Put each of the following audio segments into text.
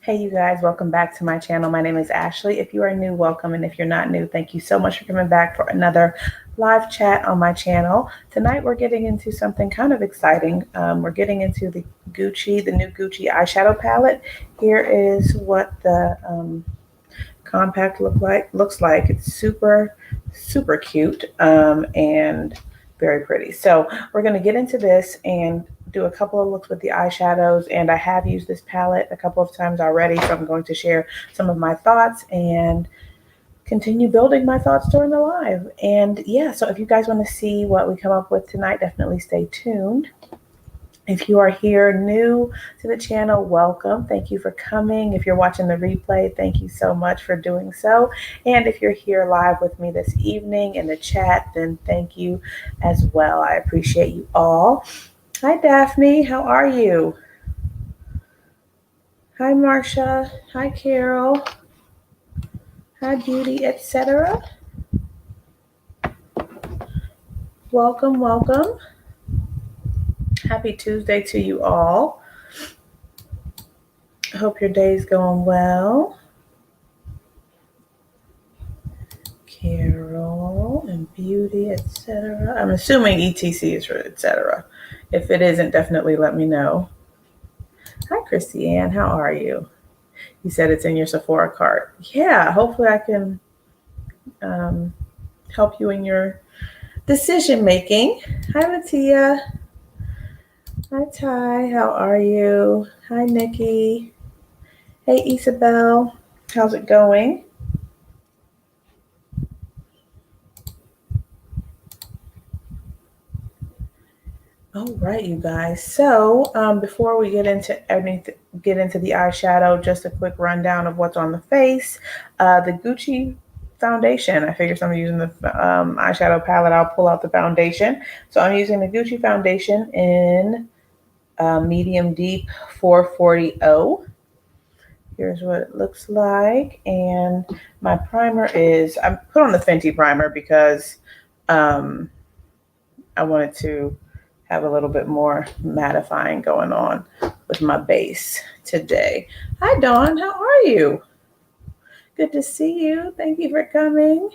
Hey, you guys, welcome back to my channel. My name is Ashley. If you are new, welcome. And if you're not new, thank you so much for coming back for another live chat on my channel. Tonight, we're getting into something kind of exciting. We're getting into the new Gucci eyeshadow palette. Here is what the compact looks like. It's super cute and very pretty. So we're going to get into this and do a couple of looks with the eyeshadows, and I have used this palette a couple of times already, so I'm going to share some of my thoughts and continue building my thoughts during the live. And yeah, so if you guys want to see what we come up with tonight, definitely stay tuned. If you are here new to the channel, welcome. Thank you for coming. If you're watching the replay, thank you so much for doing so. And if you're here live with me this evening in the chat, then thank you as well. I appreciate you all. Hi, Daphne. How are you? Hi, Marcia. Hi, Carol. Hi, Beauty, etc. Welcome, welcome. Happy Tuesday to you all. I hope your day's going well. Carol and Beauty, etc. I'm assuming ETC is for etc. If it isn't, definitely let me know. Hi, Christy Ann. How are you? You said it's in your Sephora cart. Yeah, hopefully I can help you in your decision making. Hi, Latia. Hi, Ty. How are you? Hi, Nikki. Hey, Isabel. How's it going? All right, you guys. So before we get into the eyeshadow, just a quick rundown of what's on the face. The Gucci foundation. I figure I'm using the eyeshadow palette. I'll pull out the foundation. So I'm using the Gucci foundation in medium deep 440. Here's what it looks like. And my primer is, I put on the Fenty primer because I wanted to have a little bit more mattifying going on with my base today. Hi, Dawn. How are you? Good to see you. Thank you for coming.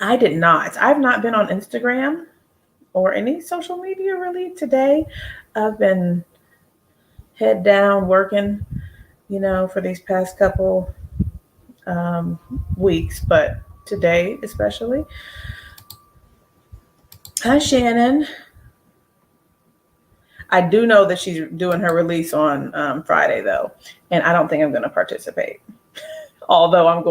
I've not been on Instagram or any social media really today. I've been head down working, for these past couple weeks, but today especially. Hi, Shannon. I do know that she's doing her release on Friday, though, and I don't think I'm going to participate. Although I'm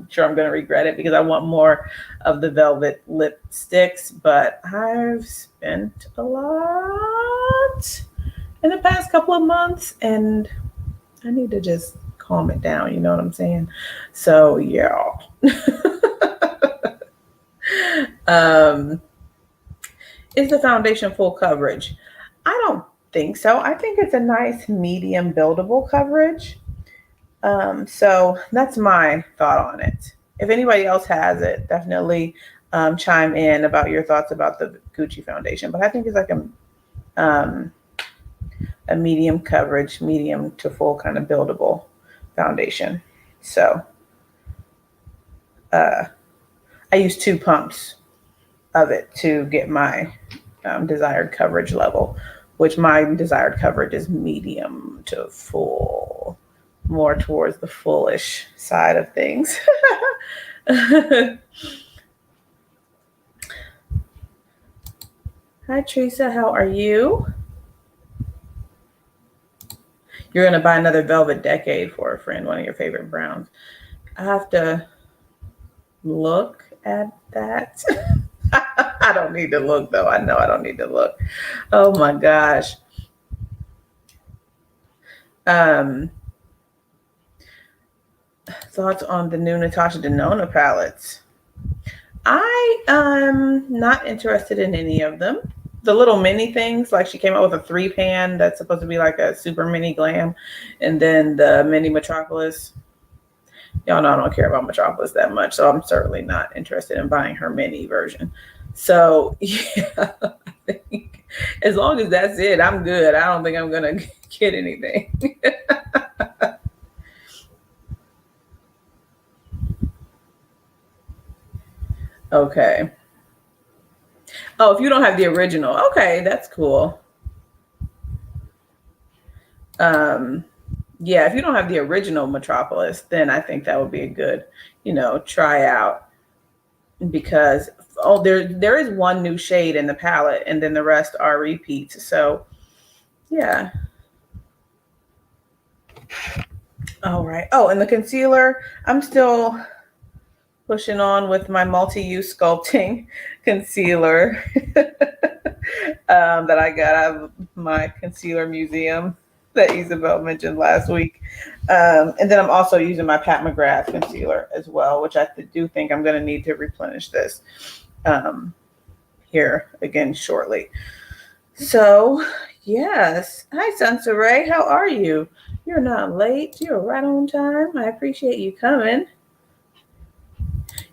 sure I'm going to regret it because I want more of the velvet lipsticks, but I've spent a lot in the past couple of months, and I need to just calm it down. You know what I'm saying? So, yeah. Is the foundation full coverage? I don't think so. I think it's a nice medium buildable coverage. So that's my thought on it. If anybody else has it, definitely chime in about your thoughts about the Gucci foundation. But I think it's like a medium coverage, medium to full kind of buildable foundation. So I use 2 pumps of it to get my desired coverage level, which my desired coverage is medium to full, more towards the fullish side of things. Hi, Teresa. How are you? You're going to buy another Velvet Decade for a friend, one of your favorite browns. I have to look at that. I don't need to look, though. I know I don't need to look. Oh, my gosh. Thoughts on the new Natasha Denona palettes? I am not interested in any of them. The little mini things, like she came out with a 3-pan that's supposed to be like a super mini glam, and then the mini Metropolis. Y'all know I don't care about Metropolis that much, so I'm certainly not interested in buying her mini version. So yeah, I think As long as that's it, I'm good. I don't think I'm going to get anything. Okay. Oh, if you don't have the original, okay, that's cool. Yeah, if you don't have the original Metropolis, then I think that would be a good, try out, because there is one new shade in the palette, and then the rest are repeats. So yeah. All right. Oh, and the concealer, I'm still pushing on with my multi-use sculpting concealer that I got out of my concealer museum that Isabel mentioned last week. And then I'm also using my Pat McGrath concealer as well, which I do think I'm going to need to replenish this here again shortly. So, yes. Hi, Sansaray. How are you? You're not late. You're right on time. I appreciate you coming.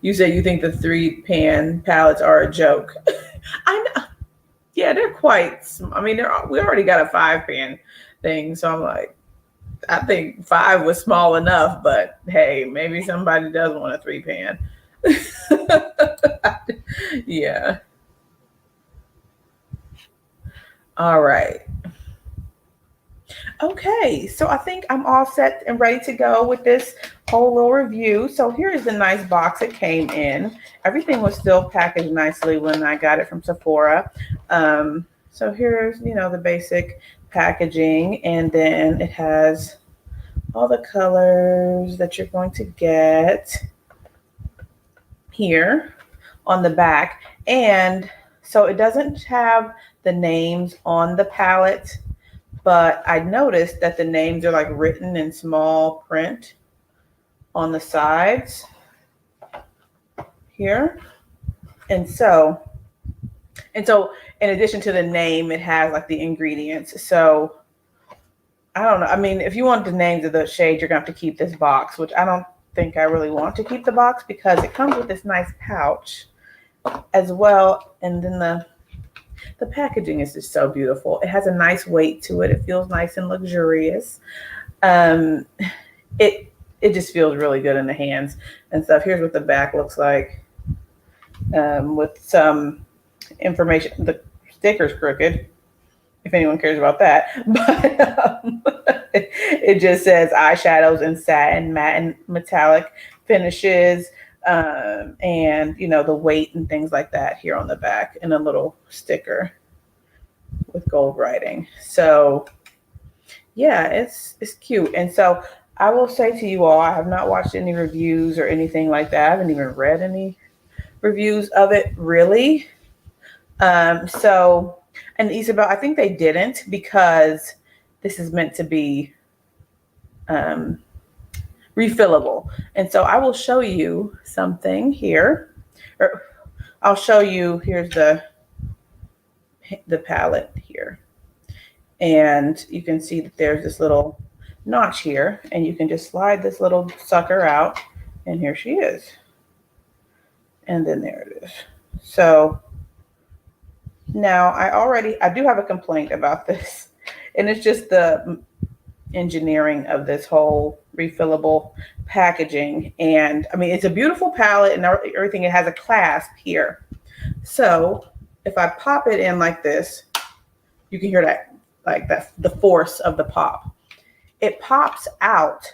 You said you think the 3-pan palettes are a joke. I know. Yeah, they're quite. I mean, we already got a 5-pan thing, so I'm like, I think 5 was small enough. But hey, maybe somebody does want a 3-pan. Yeah. All right. Okay, so I think I'm all set and ready to go with this whole little review. So here is the nice box it came in. Everything was still packaged nicely when I got it from Sephora. So here's, the basic packaging, and then it has all the colors that you're going to get here on the back. And so it doesn't have the names on the palette, but I noticed that the names are like written in small print on the sides here. And so in addition to the name, it has like the ingredients. So I don't know. I mean, if you want the names of the shades, you're going to have to keep this box, which I don't think I really want to keep the box, because it comes with this nice pouch as well. And then the packaging is just so beautiful. It has a nice weight to it. It feels nice and luxurious. It just feels really good in the hands and stuff. Here's what the back looks like, with some information. The sticker's crooked, if anyone cares about that. But it just says eyeshadows in satin, matte, and metallic finishes. And the weight and things like that here on the back, and a little sticker with gold writing. So yeah, it's cute. And so I will say to you all, I have not watched any reviews or anything like that. I haven't even read any reviews of it, really. So, and Isabel, I think they didn't, because this is meant to be refillable. And so I will show you something here, or I'll show you, here's the palette here. And you can see that there's this little notch here, and you can just slide this little sucker out, and here she is. And then there it is. So now I do have a complaint about this, and it's just the engineering of this whole refillable packaging. And I mean, it's a beautiful palette and everything. It has a clasp here. So if I pop it in like this, you can hear that, like that, the force of the pop. It pops out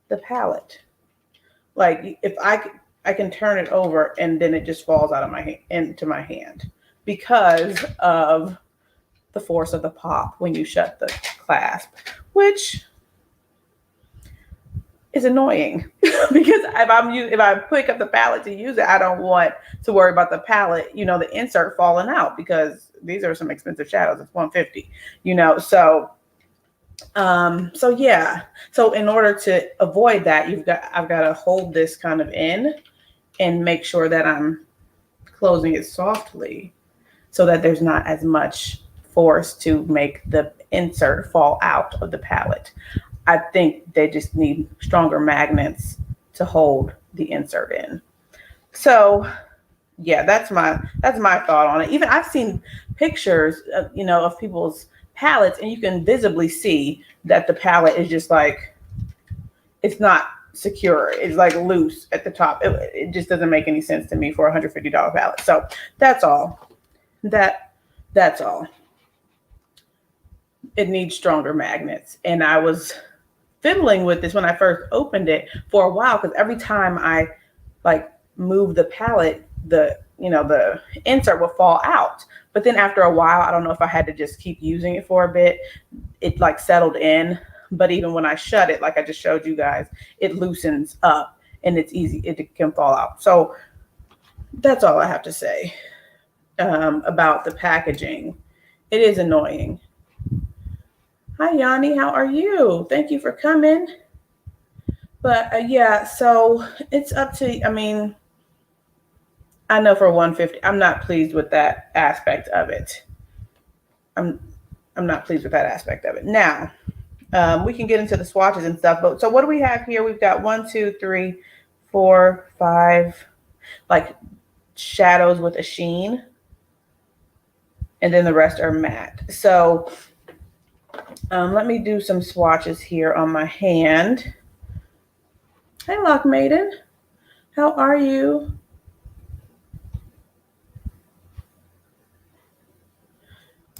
the palette. Like if I can turn it over, and then it just falls out of my hand into my hand, because of the force of the pop when you shut the clasp, which is annoying because if I pick up the palette to use it, I don't want to worry about the palette, the insert falling out, because these are some expensive shadows. It's $150, so yeah. So in order to avoid that, I've got to hold this kind of in and make sure that I'm closing it softly, so that there's not as much force to make the insert fall out of the palette. I think they just need stronger magnets to hold the insert in. So Yeah, that's my thought on it. Even I've seen pictures, of people's palettes, and you can visibly see that the palette is just like it's not secure. It's like loose at the top. It just doesn't make any sense to me for a $150 palette. So that's all. That's all. It needs stronger magnets, and I was fiddling with this when I first opened it for a while because every time I like move the palette, the insert would fall out. But then after a while, I don't know if I had to just keep using it for a bit, it like settled in. But even when I shut it, like I just showed you guys, it loosens up and it's easy, it can fall out. So that's all I have to say about the packaging. It is annoying. Hi, Yanni, how are you? Thank you for coming. But yeah, so it's up to, I know for 150, I'm not pleased with that aspect of it. I'm not pleased with that aspect of it. Now, we can get into the swatches and stuff. But so what do we have here? We've got 1, 2, 3, 4, 5, like shadows with a sheen. And then the rest are matte. So let me do some swatches here on my hand. Hey, Lock Maiden. How are you?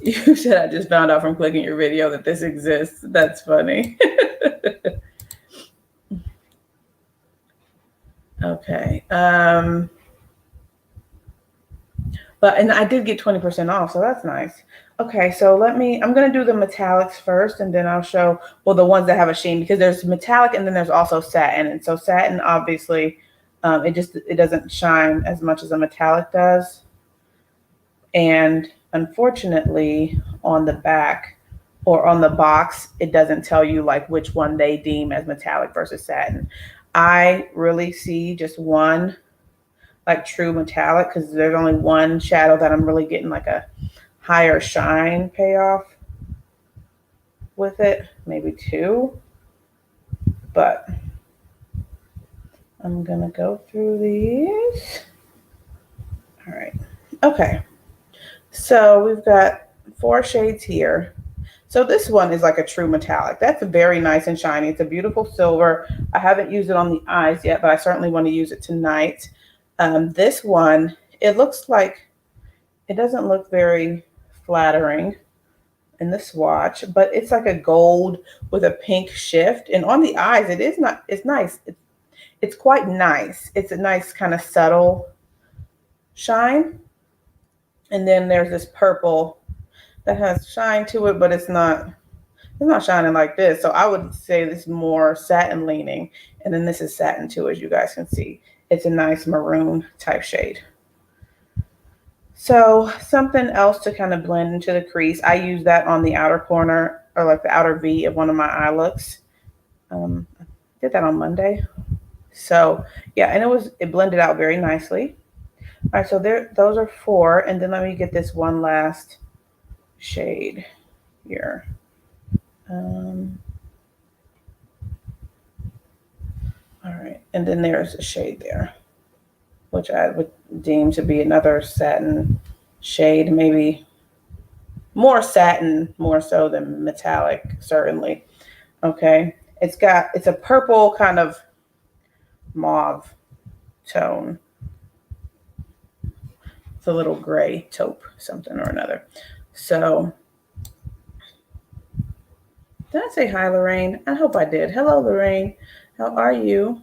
You said I just found out from clicking your video that this exists. That's funny. Okay. And I did get 20% off, so that's nice. Okay, so I'm going to do the metallics first, and then I'll show, well, the ones that have a sheen, because there's metallic and then there's also satin. And so satin, obviously, it doesn't shine as much as a metallic does. And unfortunately, on the back or on the box, it doesn't tell you like which one they deem as metallic versus satin. I really see just one like true metallic because there's only one shadow that I'm really getting like a higher shine payoff with it, maybe two, but I'm gonna go through these. All right, okay. So we've got 4 shades here. So this one is like a true metallic. That's very nice and shiny. It's a beautiful silver. I haven't used it on the eyes yet, but I certainly want to use it tonight. This one, it looks like, it doesn't look very flattering in the swatch, but it's like a gold with a pink shift. And on the eyes, it's nice. It's quite nice. It's a nice kind of subtle shine. And then there's this purple that has shine to it, but it's not shining like this. So I would say this is more satin leaning. And then this is satin too, as you guys can see. It's a nice maroon type shade. So something else to kind of blend into the crease. I use that on the outer corner or like the outer V of one of my eye looks. I did that on Monday. So yeah, and it blended out very nicely. All right, so those are 4, and then let me get this one last shade here. All right, and then there's a shade there, which I would deem to be another satin shade, maybe more satin, more so than metallic, certainly. Okay, it's a purple kind of mauve tone. It's a little gray taupe, something or another. So, did I say hi, Lorraine? I hope I did. Hello, Lorraine. How are you?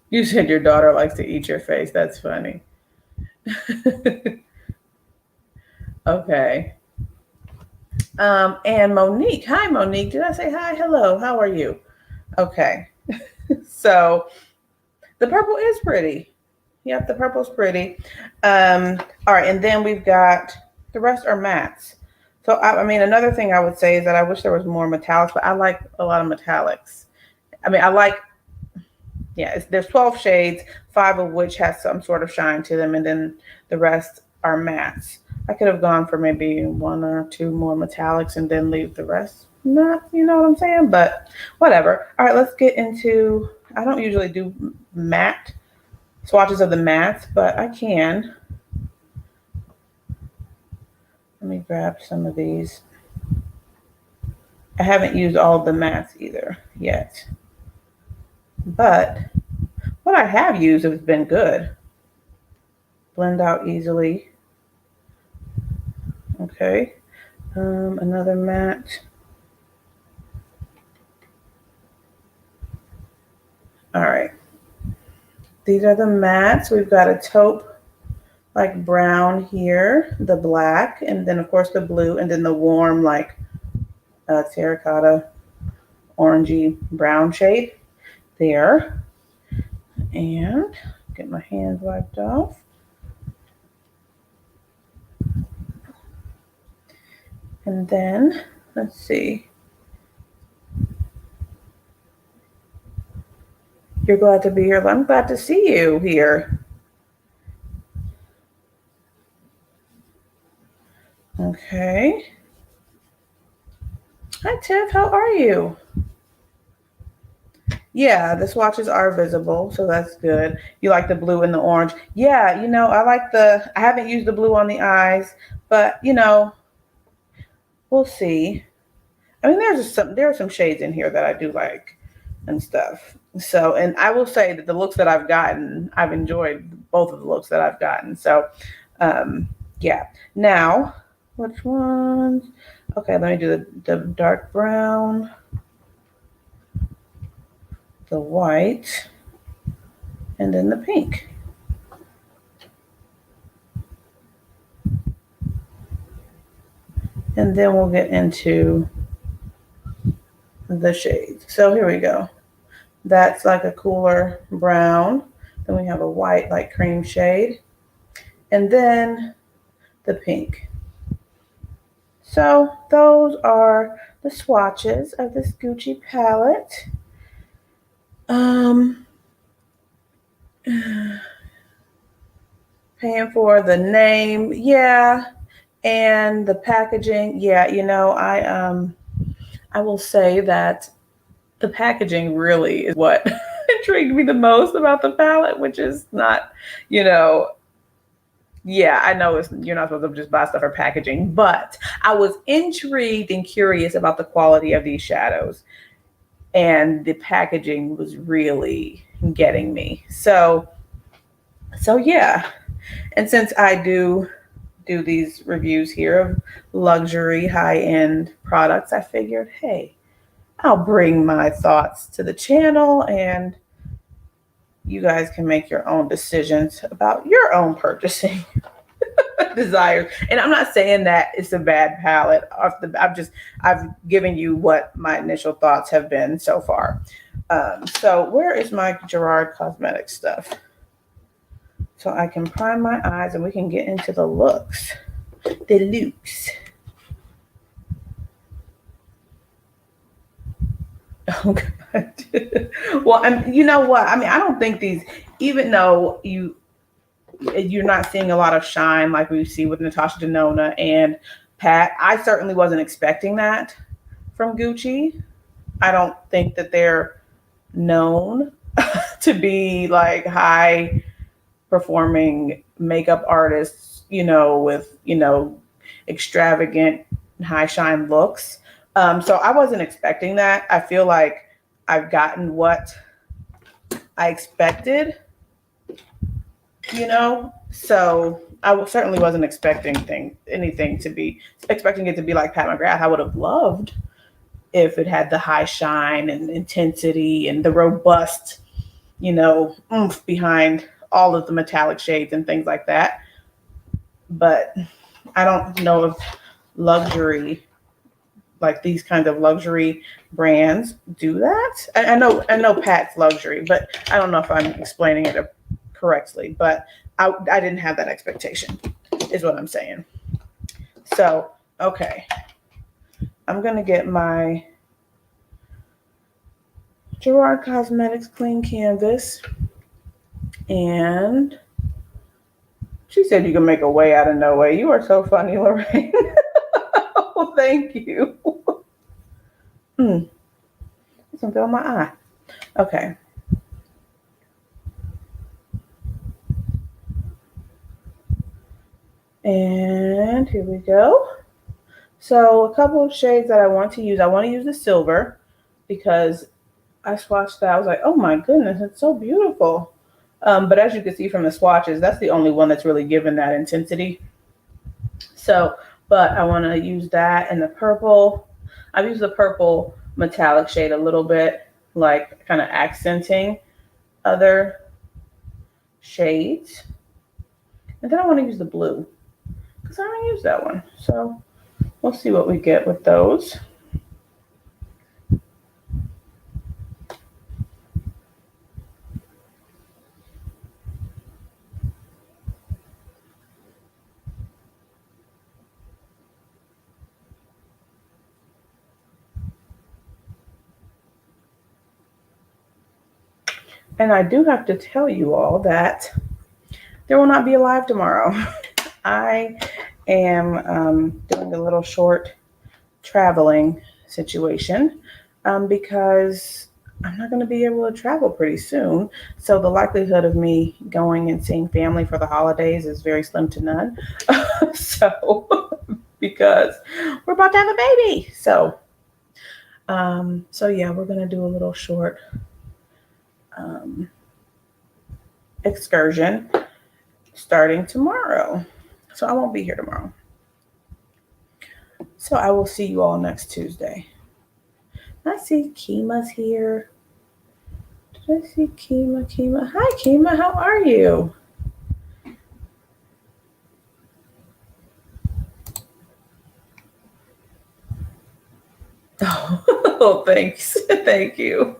You said your daughter likes to eat your face. That's funny. Okay. And Monique. Hi, Monique. Did I say hi? Hello. How are you? Okay. So the purple is pretty. Yep, the purple's pretty. All right, and then we've got the rest are mattes. So another thing I would say is that I wish there was more metallics, but I like a lot of metallics. There's 12 shades, 5 of which has some sort of shine to them, and then the rest are mattes. I could have gone for maybe 1 or 2 more metallics and then leave the rest not, you know what I'm saying? But whatever. All right, let's get into, I don't usually do matte swatches of the mattes, but I can. Let me grab some of these. I haven't used all of the mattes either yet. But what I have used has been good. Blend out easily. Okay. Another matte. All right. These are the mattes. We've got a taupe like brown here, the black, and then of course the blue, and then the warm like terracotta orangey brown shade there. And get my hands wiped off. And then let's see. You're glad to be here. I'm glad to see you here. Okay. Hi, Tiff. How are you? Yeah, the swatches are visible, so that's good. You like the blue and the orange. Yeah, you know, I haven't used the blue on the eyes, but, you know, we'll see. I mean, there are some shades in here that I do like and stuff. So, and I will say that the looks that I've gotten, I've enjoyed both of the looks that I've gotten. So, yeah. Now, which ones? Okay, let me do the dark brown, the white, and then the pink. And then we'll get into the shades. So here we go. That's like a cooler brown. Then we have a white, like cream shade. And then the pink. So those are the swatches of this Gucci palette. Paying for the name, yeah, and the packaging, yeah. You know, I will say that the packaging really is what intrigued me the most about the palette, which is not, you know, yeah, I know you're not supposed to just buy stuff for packaging, but I was intrigued and curious about the quality of these shadows, and the packaging was really getting me. So yeah. And since I do these reviews here of luxury high-end products, I figured, hey, I'll bring my thoughts to the channel and you guys can make your own decisions about your own purchasing desires. And I'm not saying that it's a bad palette. I've given you what my initial thoughts have been so far. So where is my Gerard Cosmetics stuff? So I can prime my eyes and we can get into the looks. The looks. Oh, God. Well, you know what? I mean, I don't think these, even though you're not seeing a lot of shine like we see with Natasha Denona and Pat, I certainly wasn't expecting that from Gucci. I don't think that they're known to be like high performing makeup artists, you know, with, you know, extravagant high shine looks. So I wasn't expecting that. I feel like I've gotten what I expected, you know, so I certainly wasn't expecting anything to be expecting it to be like Pat McGrath. I would have loved if it had the high shine and intensity and the robust, you know, oomph behind all of the metallic shades and things like that. But I don't know if luxury, like these kinds of luxury brands do that. I know Pat's luxury, but I don't know if I'm explaining it correctly, but I didn't have that expectation is what I'm saying. So, okay. I'm going to get my Gerard Cosmetics Clean Canvas. And she said you can make a way out of no way. You are so funny, Lorraine. Oh, thank you. Something on my eye. Okay. And here we go. So a couple of shades that I want to use. I want to use the silver because I swatched that. I was like, oh my goodness, it's so beautiful. But as you can see from the swatches, that's the only one that's really given that intensity. So, but I want to use that and the purple. I've used the purple metallic shade a little bit, like kind of accenting other shades. And then I want to use the blue because I haven't used that one. So we'll see what we get with those. And I do have to tell you all that there will not be a live tomorrow. I am doing a little short traveling situation because I'm not going to be able to travel pretty soon. So the likelihood of me going and seeing family for the holidays is very slim to none. Because we're about to have a baby. So yeah, we're going to do a little short excursion starting tomorrow. So I won't be here tomorrow. So I will see you all next Tuesday. I see Kima's here. Did I see Kima? Hi, Kima. How are you? Oh, thanks. Thank you.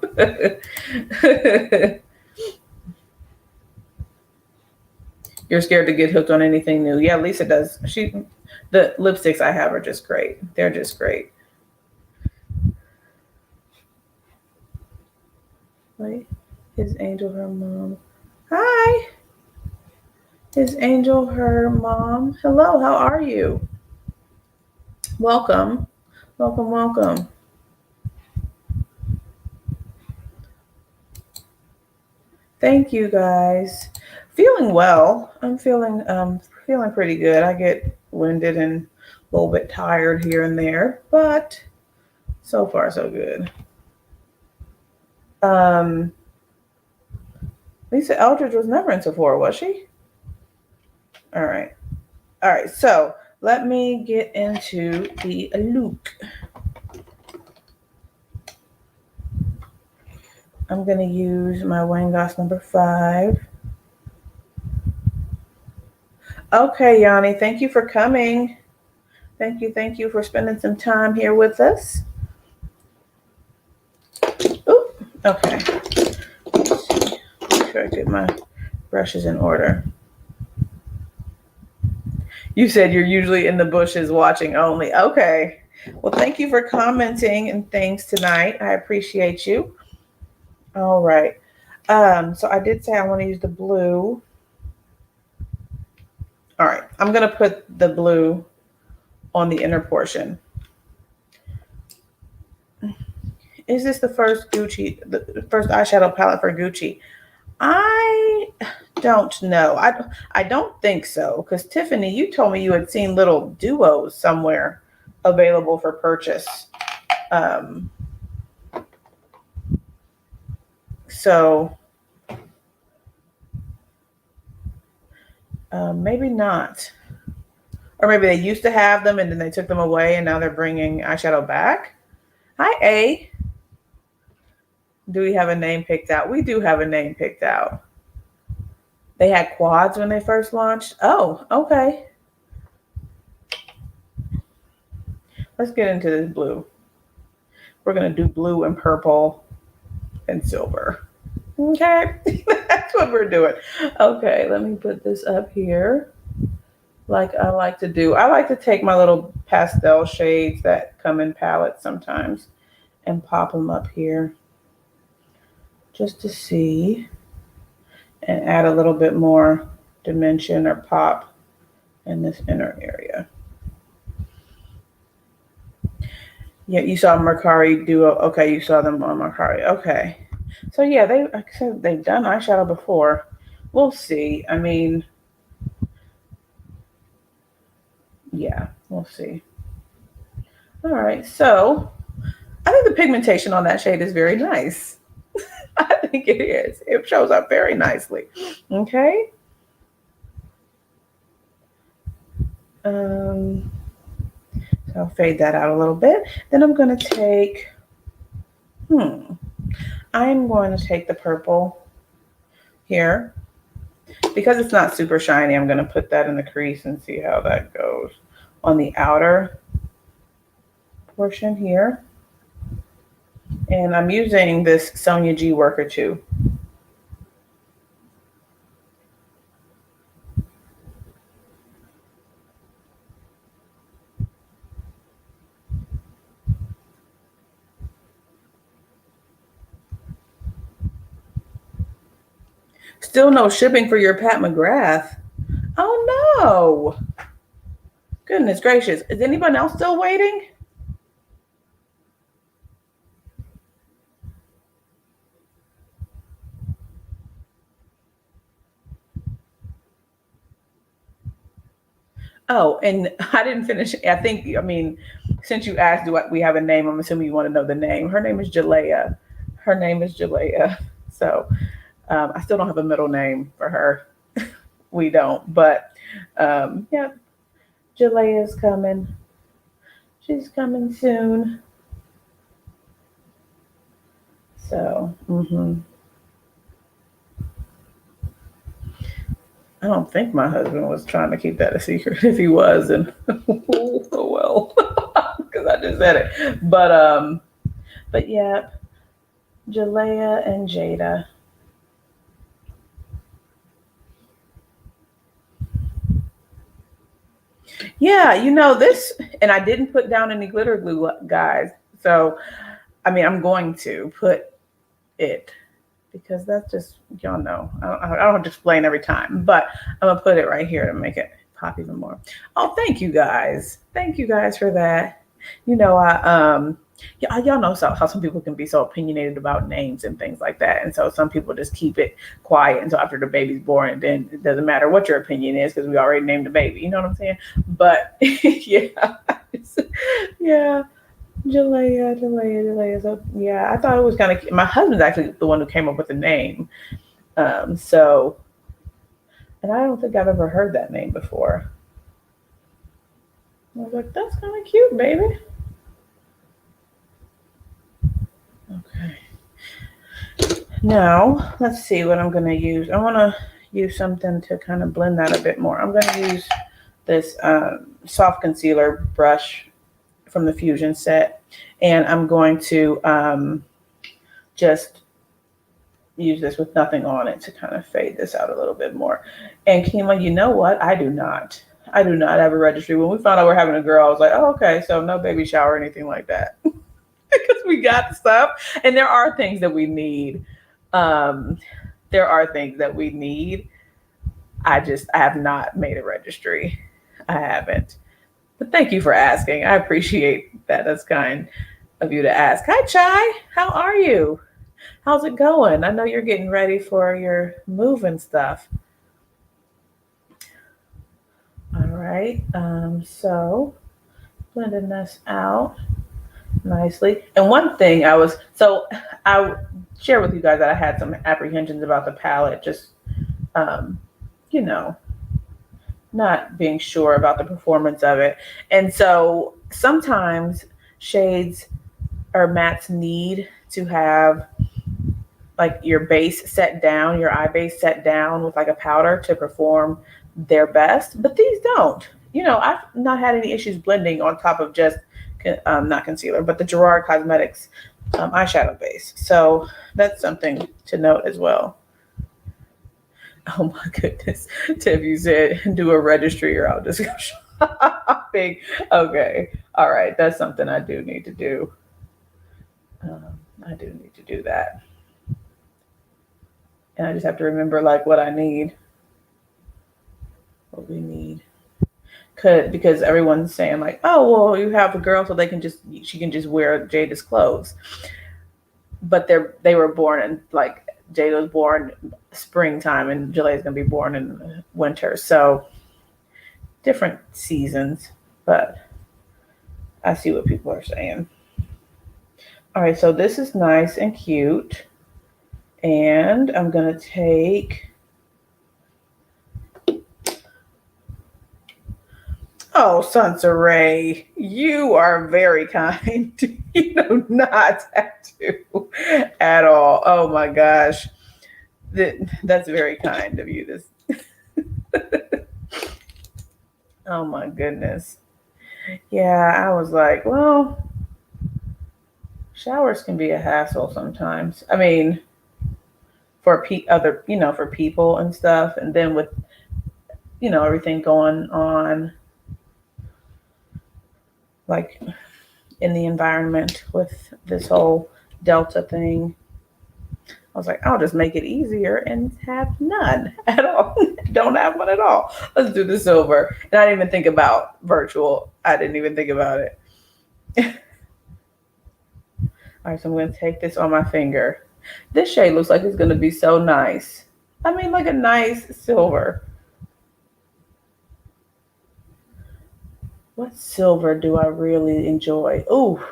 You're scared to get hooked on anything new. Yeah, Lisa does. The lipsticks I have are just great. They're just great. Wait, is Angel her mom? Hi. Is Angel her mom? Hello, how are you? Welcome. Welcome. Thank you guys. Feeling well. I'm feeling pretty good. I get winded and a little bit tired here and there, but so far so good. Lisa Eldridge was never in Sephora, was she? All right. So let me get into the look. I'm going to use my Wayne Goss number 5. Okay, Yanni, thank you for coming. Thank you for spending some time here with us. Ooh, okay. Let's see. Make sure I get my brushes in order. You said you're usually in the bushes watching only. Okay. Well, thank you for commenting and things tonight. I appreciate you. All right. So I did say I want to use the blue. All right. I'm going to put the blue on the inner portion. Is this the first the first eyeshadow palette for Gucci? I don't know. I don't think so, because Tiffany, you told me you had seen little duos somewhere available for purchase. So maybe not. Or maybe they used to have them and then they took them away and now they're bringing eyeshadow back. Hi, A. Do we have a name picked out? We do have a name picked out. They had quads when they first launched. Oh, okay. Let's get into this blue. We're going to do blue and purple and silver. Okay. That's what we're doing. Okay, let me put this up here. Like I like to do. I like to take my little pastel shades that come in palettes sometimes and pop them up here just to see and add a little bit more dimension or pop in this inner area. Yeah, you saw Mercari Duo. Okay, you saw them on Mercari. Okay. So yeah, like I said, they've done eyeshadow before. We'll see. I mean, yeah, we'll see. All right. So I think the pigmentation on that shade is very nice. I think it is. It shows up very nicely. Okay. Um, so I'll fade that out a little bit. Then I'm going to take, I'm going to take the purple here. Because it's not super shiny, I'm going to put that in the crease and see how that goes on the outer portion here. And I'm using this Sonia G Worker 2. Still no shipping for your Pat McGrath. Oh no. Goodness gracious. Is anyone else still waiting? Oh, and I didn't finish. I mean, since you asked, we have a name? I'm assuming you want to know the name. Her name is Jalea. Her name is Jalea. So I still don't have a middle name for her. We don't. But yeah, Jalea is coming. She's coming soon. So, I don't think my husband was trying to keep that a secret. If he was, and oh well, because I just said it. But yeah, Jalea and Jada. Yeah, this, and I didn't put down any glitter glue, guys. So, I mean, I'm going to put it because that's just, y'all know. I don't have to explain every time, but I'm gonna put it right here to make it pop even more. Oh, thank you guys. Thank you guys for that. Y'all know how some people can be so opinionated about names and things like that, and so some people just keep it quiet until after the baby's born, and then it doesn't matter what your opinion is because we already named the baby. You know what I'm saying? But yeah, yeah. Jalea. So yeah, I thought it was kind of. My husband's actually the one who came up with the name. So, and I don't think I've ever heard that name before. I was like, that's kind of cute, baby. Okay. Now, let's see what I'm going to use. I want to use something to kind of blend that a bit more. I'm going to use this soft concealer brush from the Fusion set. And I'm going to just use this with nothing on it to kind of fade this out a little bit more. And Kima, you know what? I do not have a registry. When we found out we're having a girl, I was like, oh, okay, so no baby shower or anything like that. Because we got stuff. And there are things that we need. There are things that we need. I have not made a registry. I haven't. But thank you for asking. I appreciate that. That's kind of you to ask. Hi, Chai. How are you? How's it going? I know you're getting ready for your move and stuff. All right. So blending this out nicely. And one thing I share with you guys that I had some apprehensions about the palette, just you know, not being sure about the performance of it. And so sometimes shades or mattes need to have like your base set down, your eye base set down with like a powder to perform their best, but these don't. I've not had any issues blending on top of just not concealer, but the Gerard Cosmetics eyeshadow base. So that's something to note as well. Oh my goodness. Tiff, you said do a registry or I'll just go shopping. Okay. All right. That's something I do need to do. I do need to do that. And I just have to remember like what I need. What we need. because everyone's saying like, oh, well, you have a girl, so she can just wear Jada's clothes. But they were born in like Jada was born springtime and Jale's gonna be born in winter, so different seasons. But I see what people are saying. All right, so this is nice and cute, and I'm gonna take. Oh, Sansaray, you are very kind. You do not have to at all. Oh my gosh. That's very kind of you. Oh my goodness. Yeah, I was like, well, showers can be a hassle sometimes. I mean, for for people and stuff. And then with, everything going on, like in the environment with this whole Delta thing. I was like, I'll just make it easier and have none at all. Don't have one at all. Let's do the silver. And I didn't even think about virtual. I didn't even think about it. All right, so I'm going to take this on my finger. This shade looks like it's going to be so nice. I mean, like a nice silver. What silver do I really enjoy? Ooh,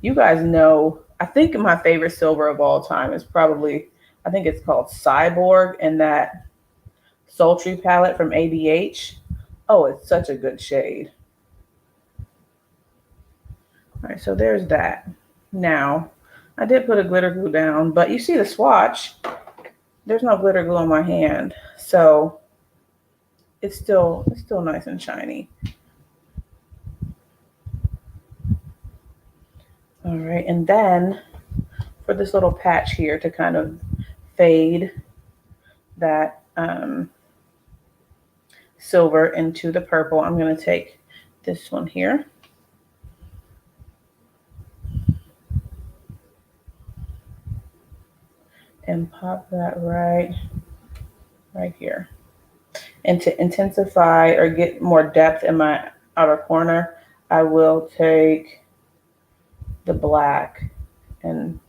you guys know, I think my favorite silver of all time is probably, I think it's called Cyborg, and that Sultry palette from ABH. Oh, it's such a good shade. All right, so there's that. Now, I did put a glitter glue down, but you see the swatch, there's no glitter glue on my hand. So it's still nice and shiny. All right, and then for this little patch here to kind of fade that silver into the purple, I'm going to take this one here. And pop that right here. And to intensify or get more depth in my outer corner, I will take the black and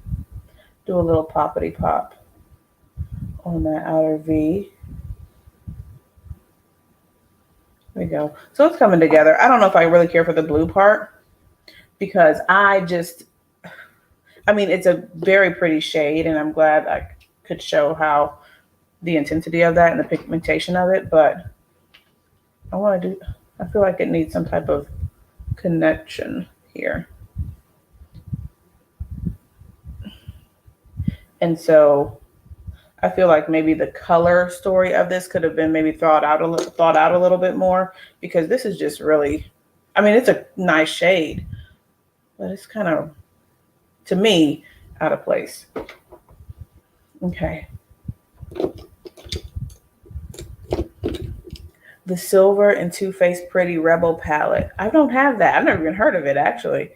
do a little poppity pop on that outer V. There we go. So it's coming together. I don't know if I really care for the blue part because it's a very pretty shade, and I'm glad I could show how the intensity of that and the pigmentation of it, but I feel like it needs some type of connection here. And so I feel like maybe the color story of this could have been maybe thought out a little bit more, because this is just really, it's a nice shade, but it's kind of, to me, out of place. Okay. The Silver and Too Faced Pretty Rebel palette. I don't have that. I've never even heard of it, actually.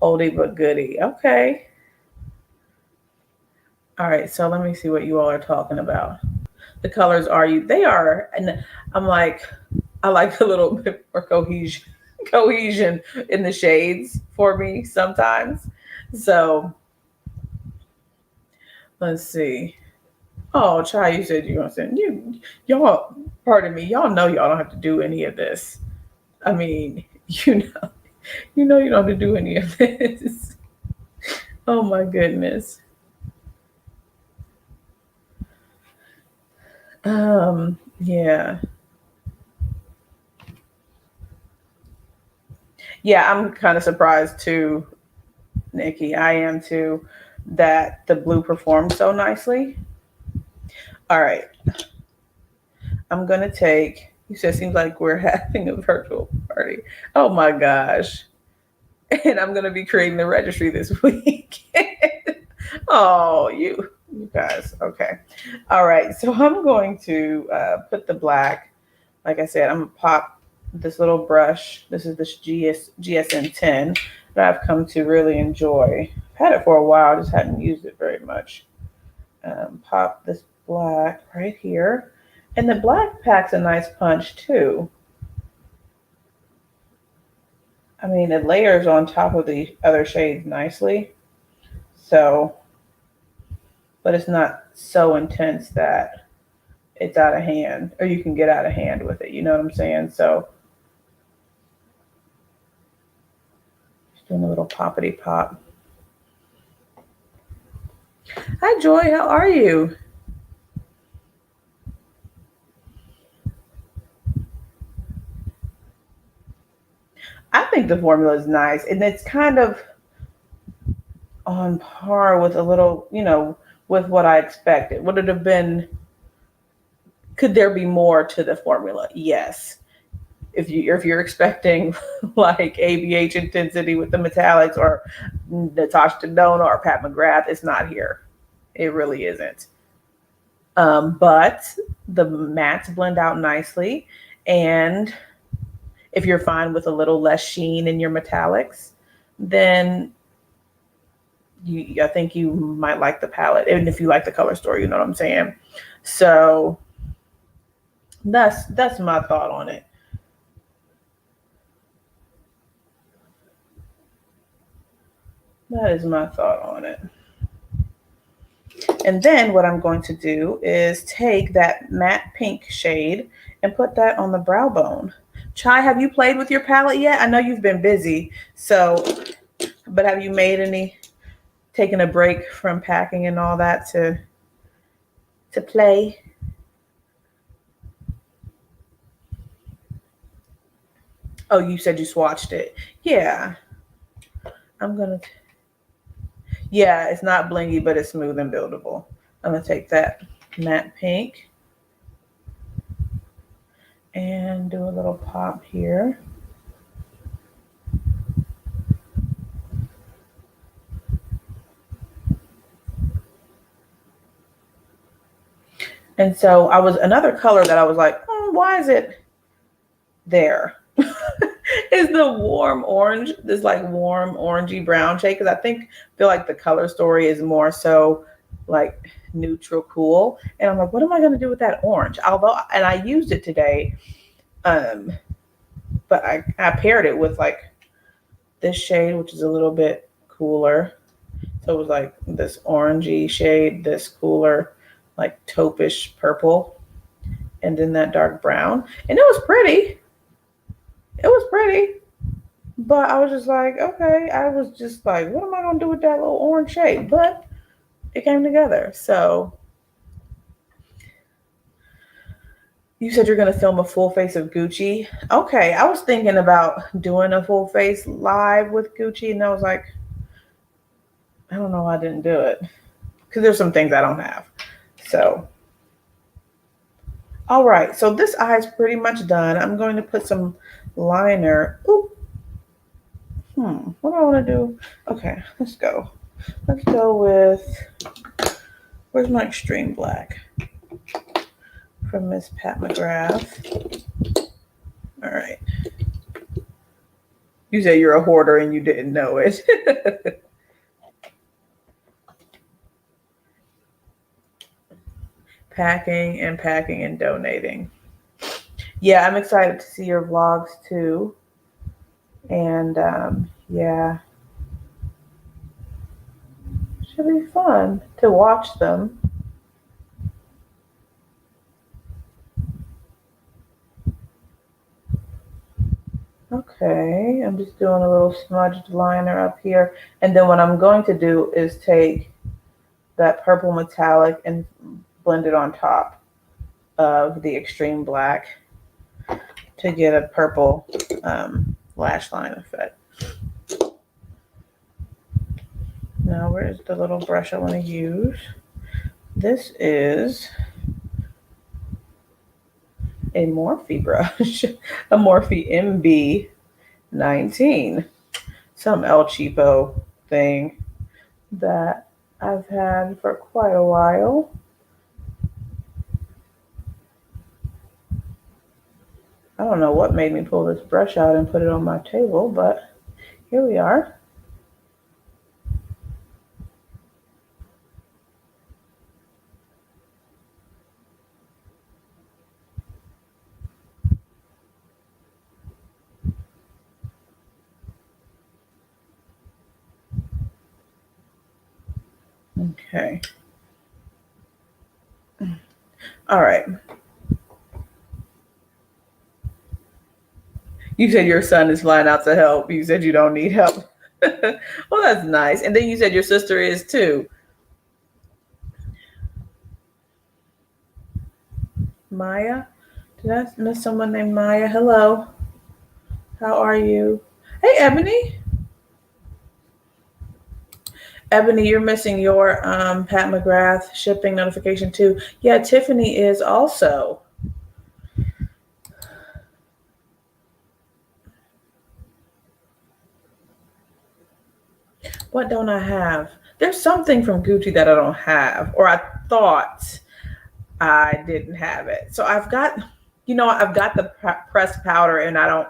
Oldie but goodie. Okay. All right, so let me see what you all are talking about. The colors they are, and I'm like, I like a little bit more cohesion in the shades for me sometimes. So let's see. Oh, Chai, you said you're gonna send y'all. Pardon me, y'all know y'all don't have to do any of this. I mean, you know you don't have to do any of this. Oh my goodness. Yeah. Yeah, I'm kind of surprised too, Nikki. I am too, that the blue performed so nicely. All right. I'm going to take, you said, seems like we're having a virtual party. Oh my gosh. And I'm going to be creating the registry this week. Oh, you guys. Okay. All right. So I'm going to put the black, like I said, I'm going to pop this little brush. This is this GSM 10 that I've come to really enjoy. I've had it for a while, just hadn't used it very much. Pop this black right here. And the black packs a nice punch too. I mean, it layers on top of the other shades nicely. So, but it's not so intense that it's out of hand, or you can get out of hand with it. You know what I'm saying? So, just doing a little poppity pop. Hi, Joy. How are you? I think the formula is nice, and it's kind of on par with a little, with what I expected. Would it have been? Could there be more to the formula? Yes. If you're expecting like ABH intensity with the metallics, or Natasha Denona or Pat McGrath, it's not here. It really isn't. But the mattes blend out nicely, and if you're fine with a little less sheen in your metallics, then I think you might like the palette, and if you like the color story, you know what I'm saying. So that's my thought on it. That is my thought on it. And then what I'm going to do is take that matte pink shade and put that on the brow bone. Chai, have you played with your palette yet? I know you've been busy, so, but have you made any, taken a break from packing and all that to play? Oh, you said you swatched it. Yeah, I'm gonna, yeah, it's not blingy, but it's smooth and buildable. I'm gonna take that matte pink and do a little pop here. And so I was another color that I was like, why is it there? Is the warm orange, this like warm orangey brown shade? Because feel like the color story is more so like neutral cool. And I'm like, what am I going to do with that orange? Although, and I used it today, but I paired it with like this shade, which is a little bit cooler. So it was like this orangey shade, this cooler, like taupish purple, and then that dark brown. And it was pretty. It was pretty. But I was just like, okay. I was just like, what am I going to do with that little orange shade? But it came together. So you said you're going to film a full face of Gucci. Okay. I was thinking about doing a full face live with Gucci. And I was like, I don't know why I didn't do it. Because there's some things I don't have. So, all right. So this eye is pretty much done. I'm going to put some liner. Ooh. What do I want to do? Okay, let's go. Let's go with, where's my extreme black? From Miss Pat McGrath. All right. You said you're a hoarder and you didn't know it. Packing and donating. Yeah, I'm excited to see your vlogs too. And yeah, should be fun to watch them. Okay, I'm just doing a little smudged liner up here. And then what I'm going to do is take that purple metallic and blend it on top of the extreme black to get a purple lash line effect. Now, where's the little brush I want to use? This is a Morphe brush, a Morphe MB19, some El Cheapo thing that I've had for quite a while. I don't know what made me pull this brush out and put it on my table, but here we are. Okay. All right. You said your son is flying out to help. You said you don't need help. Well, that's nice. And then you said your sister is too. Maya? Did I miss someone named Maya? Hello. How are you? Hey, Ebony. Ebony, you're missing your Pat McGrath shipping notification too. Yeah, Tiffany is also. What don't I have? There's something from Gucci that I don't have, or I thought I didn't have it. So I've got, I've got the pressed powder and I don't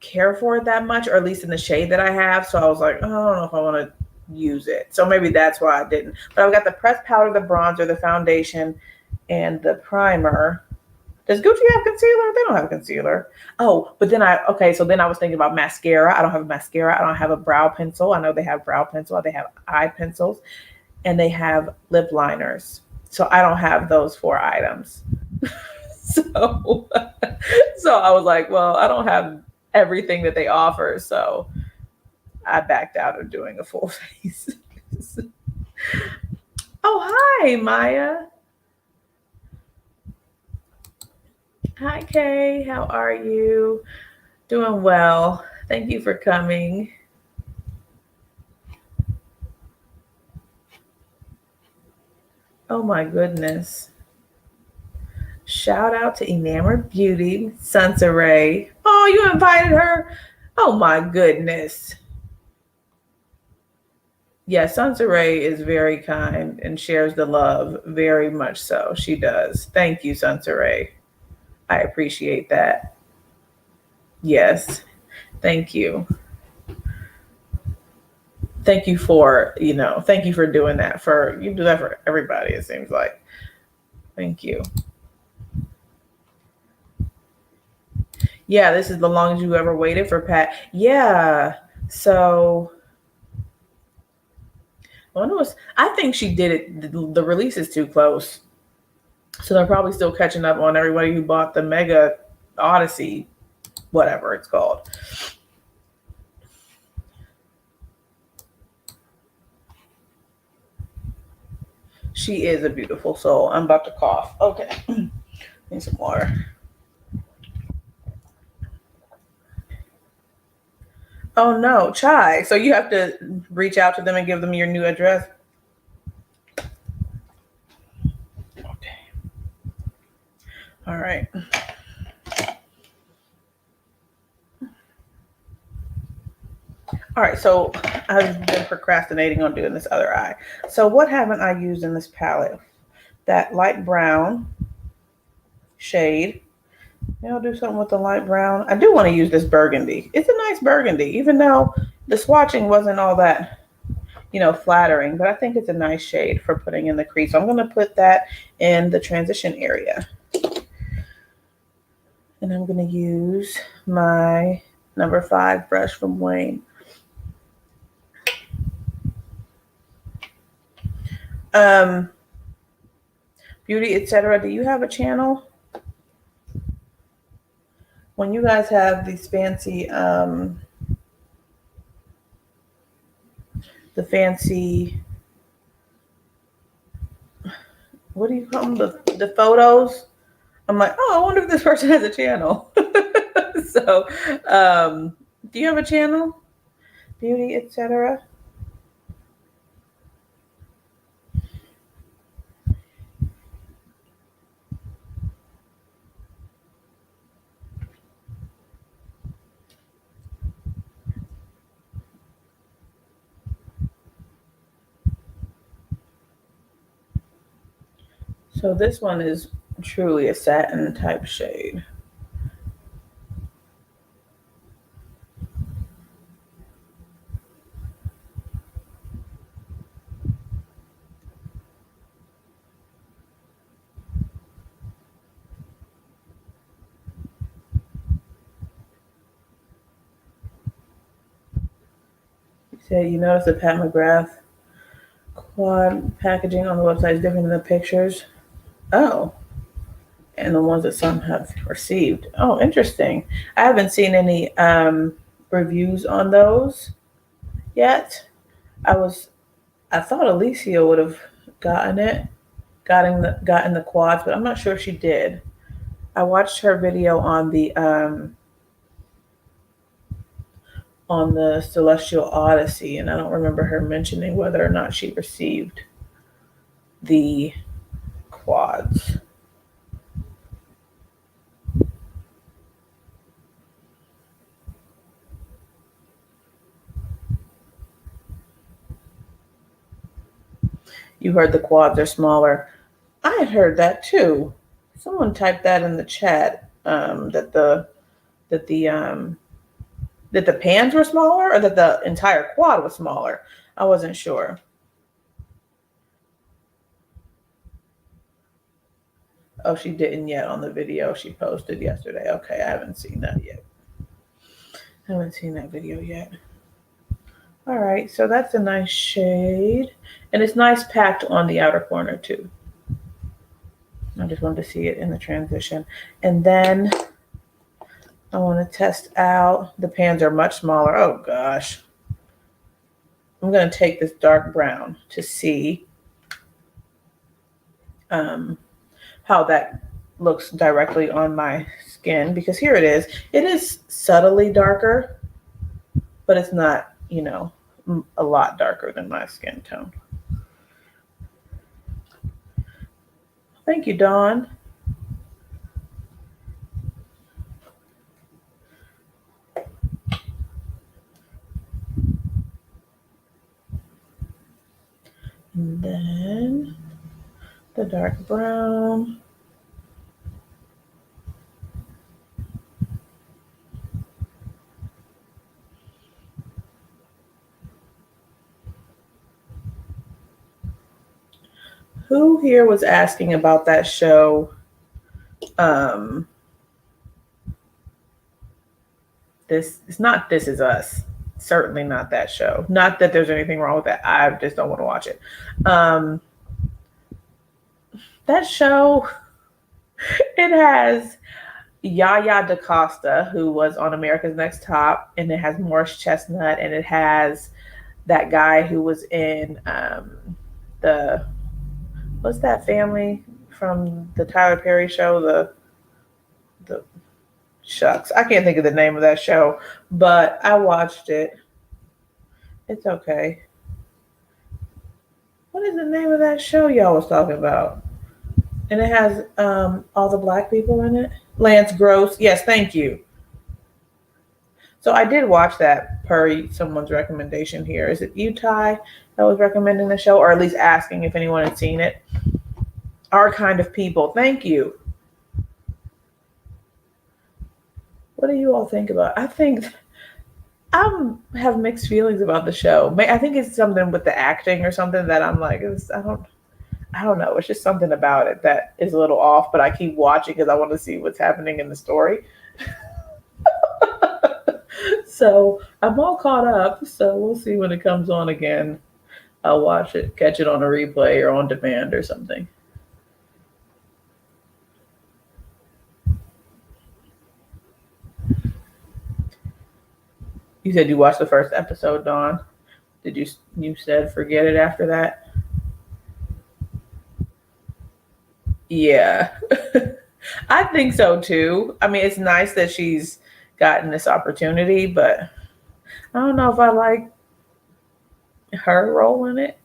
care for it that much, or at least in the shade that I have. So I was like, oh, I don't know if I want to use it. So maybe that's why I didn't. But I've got the pressed powder, the bronzer, the foundation, and the primer. Does Gucci have concealer? They don't have a concealer. Oh, but then so then I was thinking about mascara. I don't have a mascara. I don't have a brow pencil. I know they have brow pencil. They have eye pencils, and they have lip liners. So I don't have those 4 items. so, so I was like, well, I don't have everything that they offer. So I backed out of doing a full face. Oh, hi, Maya. Hi, Kay. How are you? Doing well. Thank you for coming. Oh my goodness. Shout out to Enamored Beauty, Sansa Ray. Oh, you invited her? Oh my goodness. Yeah, Sansa Ray is very kind and shares the love very much so. She does. Thank you, Sansa Ray. I appreciate that. Yes. Thank you. Thank you for, thank you for doing that you do that for everybody, it seems like. Thank you. Yeah, this is the longest you ever waited for Pat. Yeah. So I think she did it. The release is too close. So they're probably still catching up on everybody who bought the Mega Odyssey, whatever it's called. She is a beautiful soul. I'm about to cough. Okay. Need some water. Oh no, Chai. So you have to reach out to them and give them your new address. Okay. All right. All right, so I've been procrastinating on doing this other eye. So what haven't I used in this palette? That light brown shade. Maybe I'll do something with the light brown. I do want to use this burgundy. It's a nice burgundy, even though the swatching wasn't all that, flattering. But I think it's a nice shade for putting in the crease. So I'm going to put that in the transition area. And I'm going to use my number 5 brush from Wayne. Beauty, etc. Do you have a channel? When you guys have these fancy, the fancy, what do you call them? The photos. I'm like, oh, I wonder if this person has a channel. So, do you have a channel? Beauty, etc. So this one is truly a satin type shade. So you notice the Pat McGrath Quad packaging on the website is different than the pictures. Oh, and the ones that some have received. Oh, interesting. I haven't seen any reviews on those yet. I thought Alicia would have gotten it, gotten the quads, but I'm not sure if she did. I watched her video on the Celestial Odyssey, and I don't remember her mentioning whether or not she received the quads. You heard the quads are smaller. I had heard that too. Someone typed that in the chat, that the pans were smaller, or that the entire quad was smaller. I wasn't sure. Oh, she didn't yet on the video she posted yesterday. Okay, I haven't seen that yet. I haven't seen that video yet. All right, so that's a nice shade. And it's nice packed on the outer corner too. I just wanted to see it in the transition. And then I want to test out, the pans are much smaller. Oh gosh. I'm going to take this dark brown to see how that looks directly on my skin, because here it is. It is subtly darker, but it's not, a lot darker than my skin tone. Thank you, Dawn. And then the dark brown. Who here was asking about that show? This is not This Is Us. Certainly not that show. Not that there's anything wrong with that. I just don't want to watch it. That show, it has Yaya DaCosta, who was on America's Next Top, and it has Morris Chestnut, and it has that guy who was in what's that family from the Tyler Perry show? The shucks, I can't think of the name of that show, but I watched it. It's okay. What is the name of that show y'all was talking about? And it has all the black people in it. Lance Gross. Yes, thank you. So I did watch that per someone's recommendation here. Is it you, Ty, that was recommending the show, or at least asking if anyone had seen it? Our Kind of People. Thank you. What do you all think about it? I think I have mixed feelings about the show. I think it's something with the acting or something that I'm like, I don't know. It's just something about it that is a little off, but I keep watching because I want to see what's happening in the story. So I'm all caught up. So we'll see when it comes on again. I'll watch it, catch it on a replay or on demand or something. You said you watched the first episode, Dawn. Did you said forget it after that? Yeah. I think so too. I mean, it's nice that she's gotten this opportunity, but I don't know if I like her role in it.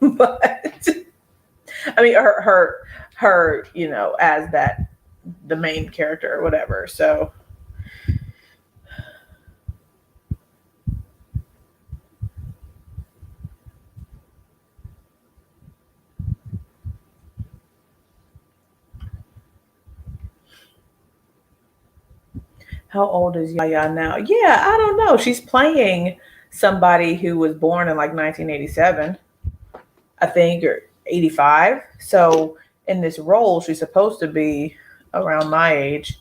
But I mean, her, as the main character or whatever. So how old is Yaya now? Yeah, I don't know. She's playing somebody who was born in like 1987, I think, or 85. So in this role, she's supposed to be around my age.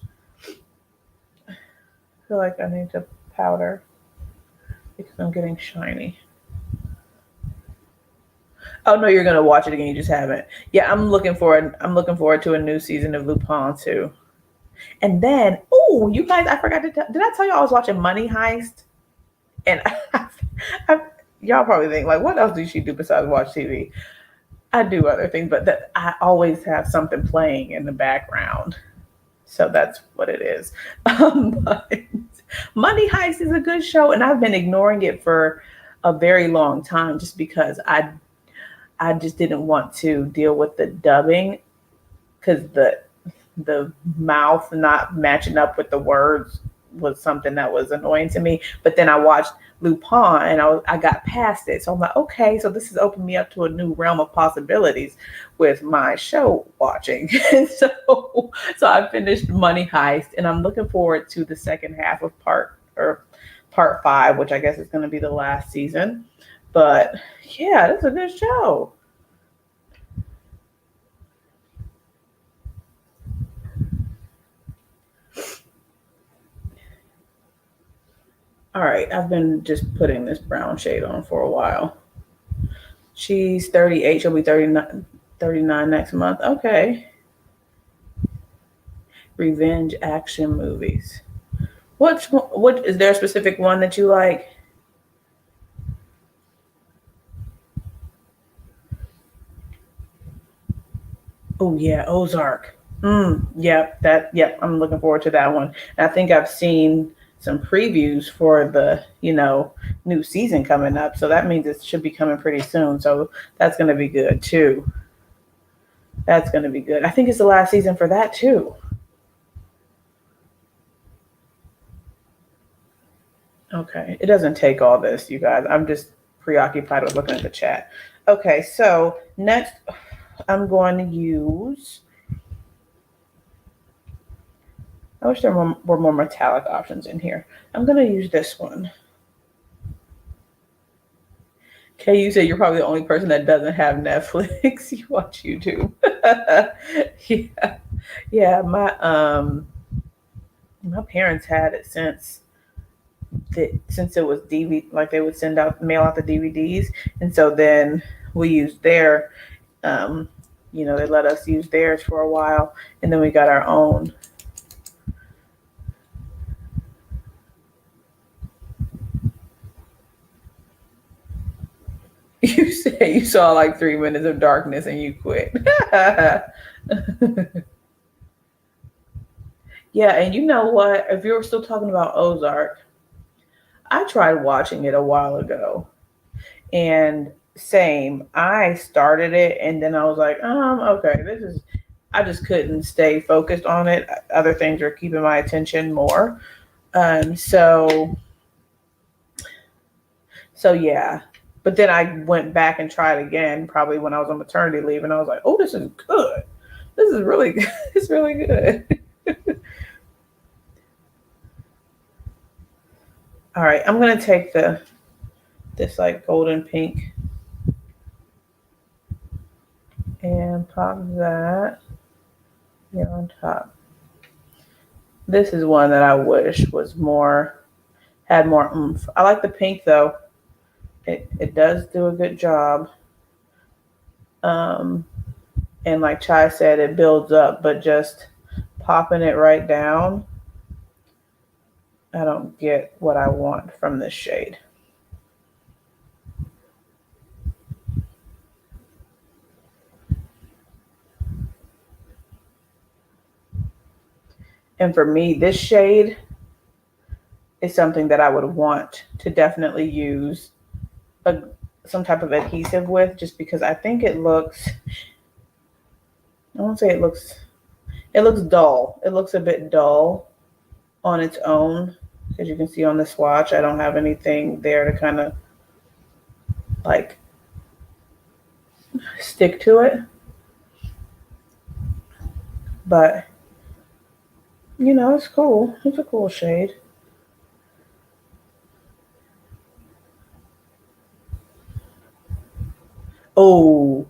I feel like I need to powder because I'm getting shiny. Oh no, you're gonna watch it again. You just haven't. Yeah, I'm looking forward to a new season of Lupin too. And then, oh, you guys, I forgot to did I tell you I was watching Money Heist? And I, y'all probably think like, what else does she do besides watch TV? I do other things, but I always have something playing in the background. So that's what it is. But Money Heist is a good show, and I've been ignoring it for a very long time just because I just didn't want to deal with the dubbing because the mouth not matching up with the words was something that was annoying to me. But then I watched Lupin and I got past it. So I'm like, okay, so this has opened me up to a new realm of possibilities with my show watching. And so I finished Money Heist and I'm looking forward to the second half of part 5, which I guess is going to be the last season. But yeah, that's a good show. All right, I've been just putting this brown shade on for a while. She's 38. She'll be 39 next month. Okay. Revenge action movies. What is there a specific one that you like? Oh yeah, Ozark. Yep, I'm looking forward to that one. And I think I've seen some previews for the, new season coming up. So that means it should be coming pretty soon. So that's going to be good too. That's going to be good. I think it's the last season for that too. Okay. It doesn't take all this, you guys. I'm just preoccupied with looking at the chat. Okay. So next, I'm going to use. I wish there were more metallic options in here. I'm going to use this one. Kay, you said you're probably the only person that doesn't have Netflix. You watch YouTube. Yeah. My parents had it since it was DVD, like they would mail out the DVDs, and so then we used their, they let us use theirs for a while, and then we got our own. You say you saw like 3 minutes of darkness and you quit. Yeah, and you know what? If you were still talking about Ozark, I tried watching it a while ago. And same, I started it and then I was like, okay, I just couldn't stay focused on it. Other things are keeping my attention more. So yeah. But then I went back and tried again, probably when I was on maternity leave, and I was like, oh, this is good. This is really good. It's really good. All right, I'm gonna take this like golden pink and pop that here on top. This is one that I wish had more oomph. I like the pink though. It does do a good job. And like Chai said, it builds up, but just popping it right down, I don't get what I want from this shade. And for me, this shade is something that I would want to definitely use some type of adhesive with, just because I think it looks, I won't say it looks dull. It looks a bit dull on its own. As you can see on the swatch, I don't have anything there to kind of like stick to it. But, it's cool. It's a cool shade. Oh,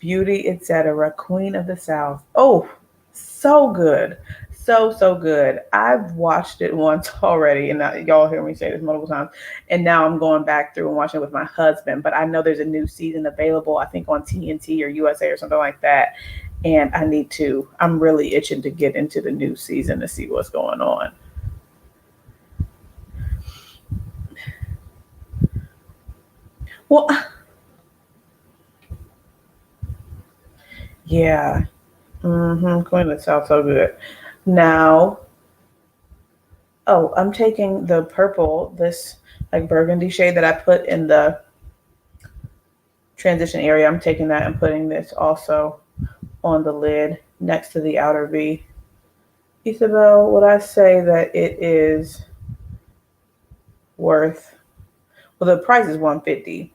Beauty, etc. Queen of the South. Oh, so good. so good. I've watched it once already, and y'all hear me say this multiple times. And now I'm going back through and watching it with my husband. But I know there's a new season available, I think on TNT or USA or something like that. And I need to. I'm really itching to get into the new season to see what's going on. Well, yeah. Queen of the South, so good. Now, oh, I'm taking the purple, this like burgundy shade that I put in the transition area. I'm taking that and putting this also on the lid next to the outer V. Isabel, would I say that it is worth, well, the price is $150.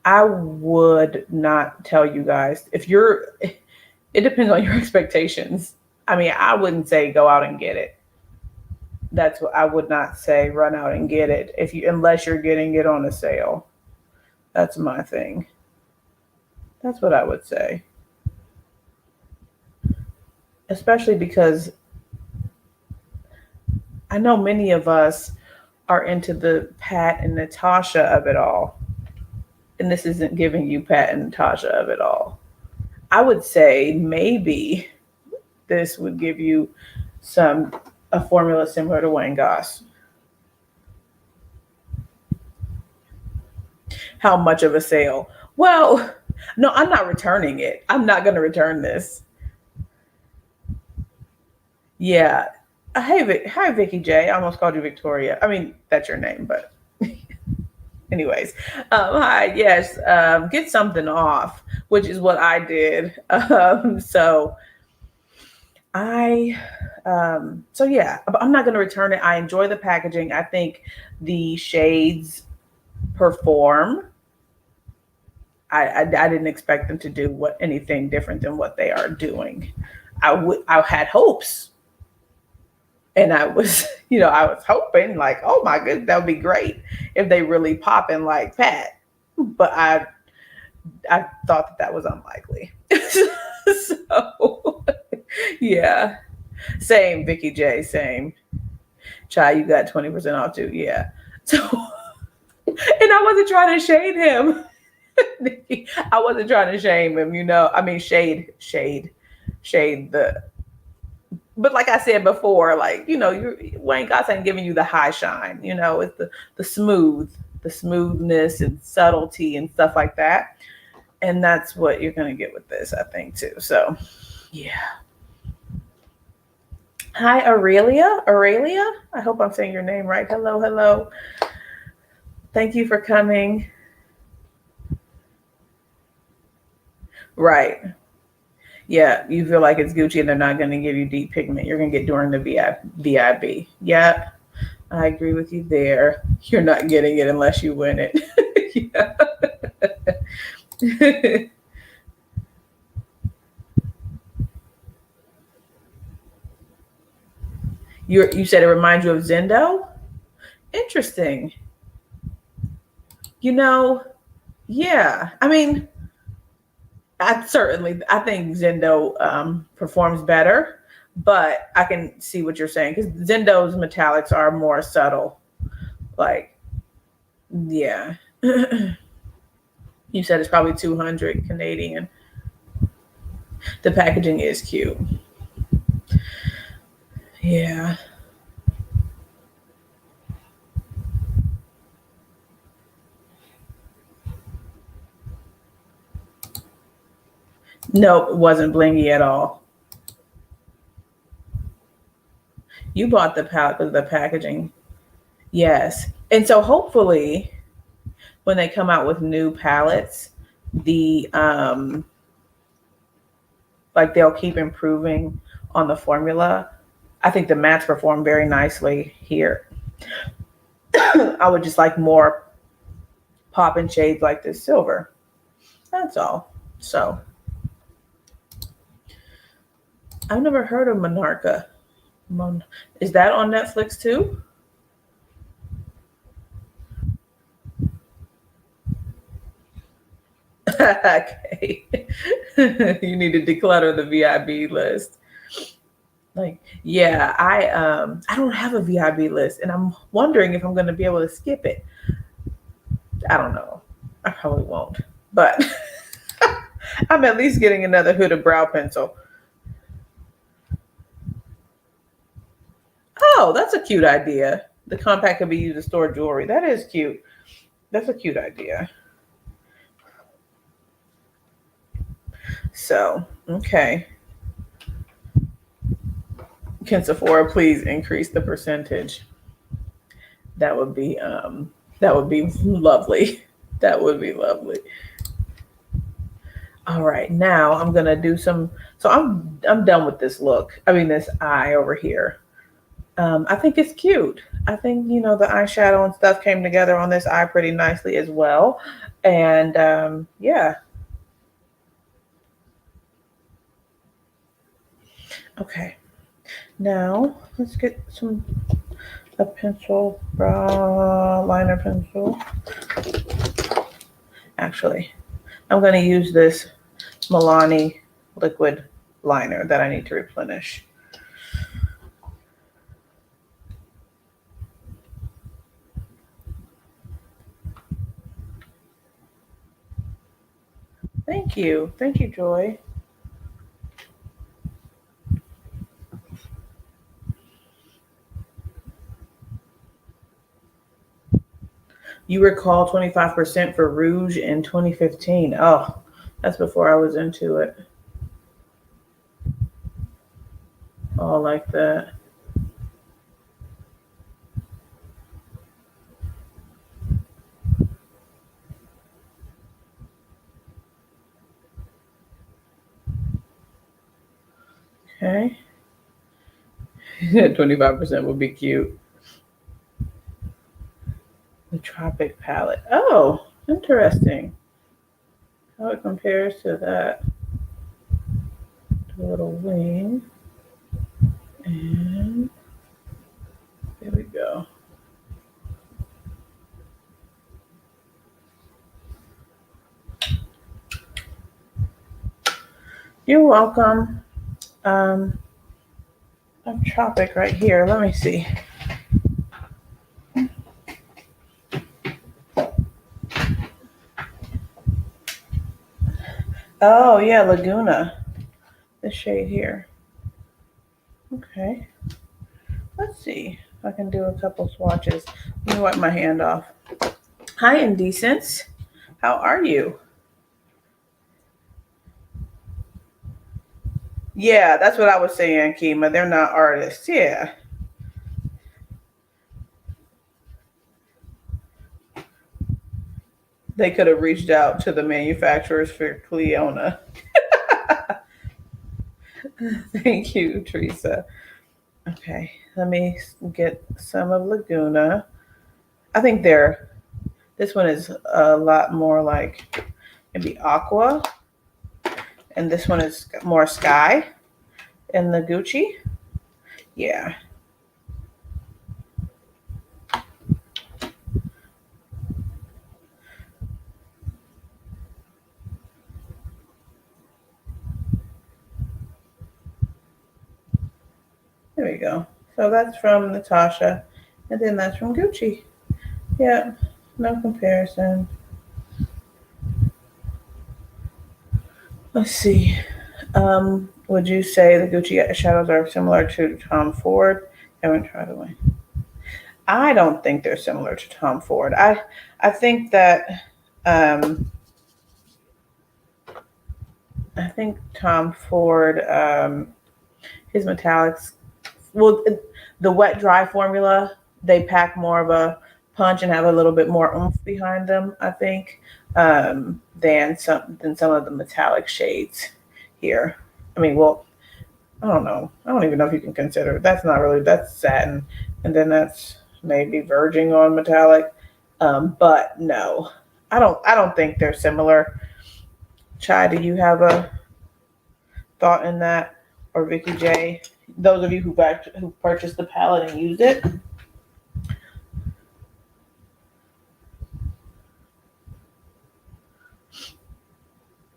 I would not tell you guys if you're, it depends on your expectations. I mean, I wouldn't say go out and get it. That's what I would not say, run out and get it if you, unless you're getting it on a sale. That's my thing. That's what I would say. Especially because I know many of us are into the Pat and Natasha of it all. And this isn't giving you Pat and Natasha of it all. I would say maybe this would give you a formula similar to Wayne Goss. How much of a sale? Well, no, I'm not returning it. I'm not going to return this. Yeah. Hey, hi, Vicky J. I almost called you Victoria. I mean, that's your name, but anyways. Hi, yes. Get something off, which is what I did. So yeah, I'm not going to return it. I enjoy the packaging. I think the shades perform. I didn't expect them to do anything different than what they are doing. I had hopes, and I was hoping like, oh my goodness, that would be great if they really pop in like Pat. But I thought that was unlikely. So yeah, same Vicky J, same. Chai, you got 20% off too. Yeah. So, and I wasn't trying to shade him. I wasn't trying to shame him, I mean, shade the. But like I said before, like Wayne Goss ain't giving you the high shine. It's the smoothness and subtlety and stuff like that, and that's what you're gonna get with this, I think, too. So, yeah. Hi, Aurelia. I hope I'm saying your name right. Hello. Thank you for coming. Right. Yeah, you feel like it's Gucci and they're not going to give you deep pigment. You're going to get during the VIB. Yeah, I agree with you there. You're not getting it unless you win it. Yeah. You said it reminds you of Zendo? Interesting. Yeah. I mean, I think Zendo performs better, but I can see what you're saying because Zendo's metallics are more subtle. Like, yeah. You said it's probably 200 Canadian. The packaging is cute. Yeah. Nope, it wasn't blingy at all. You bought the palette with the packaging. Yes. And so hopefully when they come out with new palettes, the like they'll keep improving on the formula. I think the mattes perform very nicely here. I would just like more pop and shades like this silver. That's all. So I've never heard of Monarca. Is that on Netflix too? Okay. You need to declutter the VIB list. Like, yeah, I don't have a VIB list, and I'm wondering if I'm going to be able to skip it. I don't know. I probably won't, but I'm at least getting another hooded brow pencil. Oh, that's a cute idea. The compact could be used to store jewelry. That is cute. That's a cute idea. So, okay. Can Sephora please increase the percentage? That would be lovely. That would be lovely. All right, now I'm gonna do some. So I'm done with this look. I mean, this eye over here. I think it's cute. I think the eyeshadow and stuff came together on this eye pretty nicely as well. And yeah, okay. Now let's get a pencil, brow liner pencil. Actually, I'm going to use this Milani liquid liner that I need to replenish. Thank you. Thank you, Joy. You recall 25% for Rouge in 2015. Oh, that's before I was into it. All like that. Okay. 25% would be cute. The Tropic palette. Oh, interesting. How it compares to that. The little wing. And there we go. You're welcome. Um, I'm Tropic right here. Let me see. Oh, yeah, Laguna. This shade here. Okay. Let's see if I can do a couple swatches. Let me wipe my hand off. Hi, Indecents. How are you? Yeah, that's what I was saying, Kima. They're not artists. Yeah. They could have reached out to the manufacturers for Cleona. Thank you, Teresa. Okay, let me get some of Laguna. I think this one is a lot more like maybe aqua, and this one is more sky in the Gucci. Yeah. There we go. So that's from Natasha, and then that's from Gucci. Yeah, no comparison. Let's see. Would you say the Gucci shadows are similar to Tom Ford? I haven't tried one. I don't think they're similar to Tom Ford. I think that I think Tom Ford his metallics, well, the wet dry formula, they pack more of a punch and have a little bit more oomph behind them, I think, than some of the metallic shades here. I mean, well, I don't know. I don't even know if you can consider that's not really that's satin, and then that's maybe verging on metallic. But no, I don't think they're similar. Chai, do you have a thought in that, or Vicky J? Those of you who purchased the palette and used it.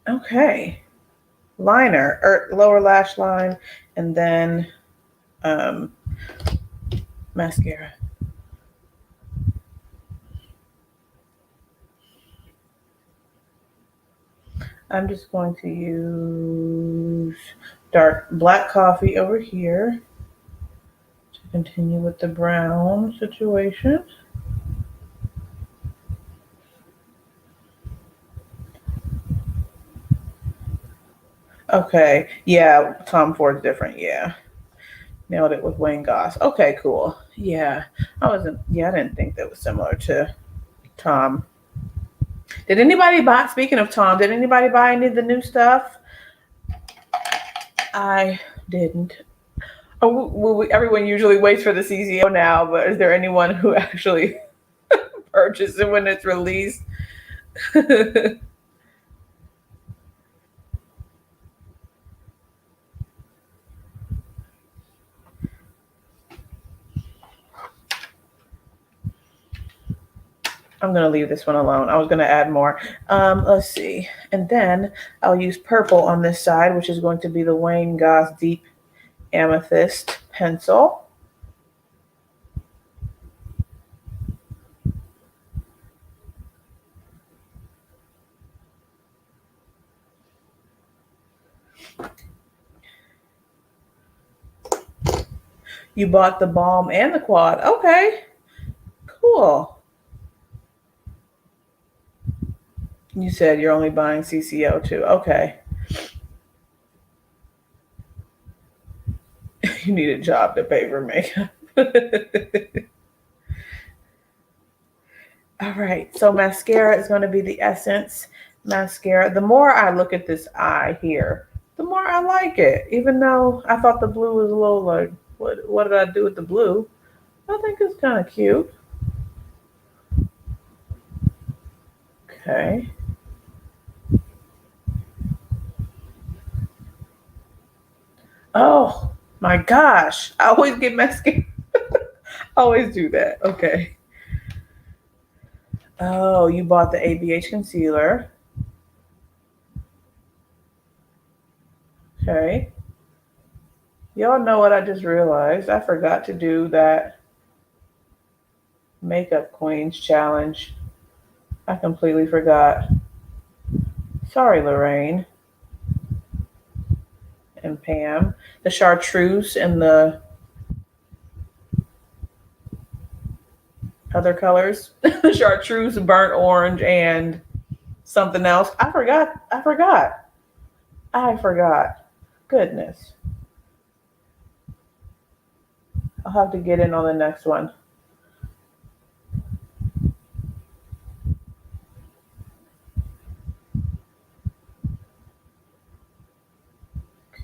Okay, liner or lower lash line, and then mascara. I'm just going to use black coffee over here to continue with the brown situation. Okay, yeah, Tom Ford's different, yeah. Nailed it with Wayne Goss. Okay, cool. Yeah, I didn't think that was similar to Tom. Did anybody buy, speaking of Tom, did anybody buy any of the new stuff? I didn't. Everyone usually waits for the CCO now, but is there anyone who actually purchased it when it's released? I'm going to leave this one alone. I was going to add more. Let's see. And then I'll use purple on this side, which is going to be the Wayne Goss Deep Amethyst pencil. You bought the balm and the quad. Okay, cool. You said you're only buying CCO too. Okay. You need a job to pay for makeup. All right, so mascara is going to be the Essence mascara. The more I look at this eye here, the more I like it. Even though I thought the blue was a little like, what did I do with the blue? I think it's kind of cute. Okay. Oh my gosh, I always get mascara. I always do that. Okay. Oh, you bought the ABH concealer. Okay. Y'all know what I just realized? I forgot to do that Makeup Queens challenge. I completely forgot. Sorry, Lorraine and Pam. The chartreuse and the other colors. The chartreuse, burnt orange, and something else. I forgot. Goodness. I'll have to get in on the next one.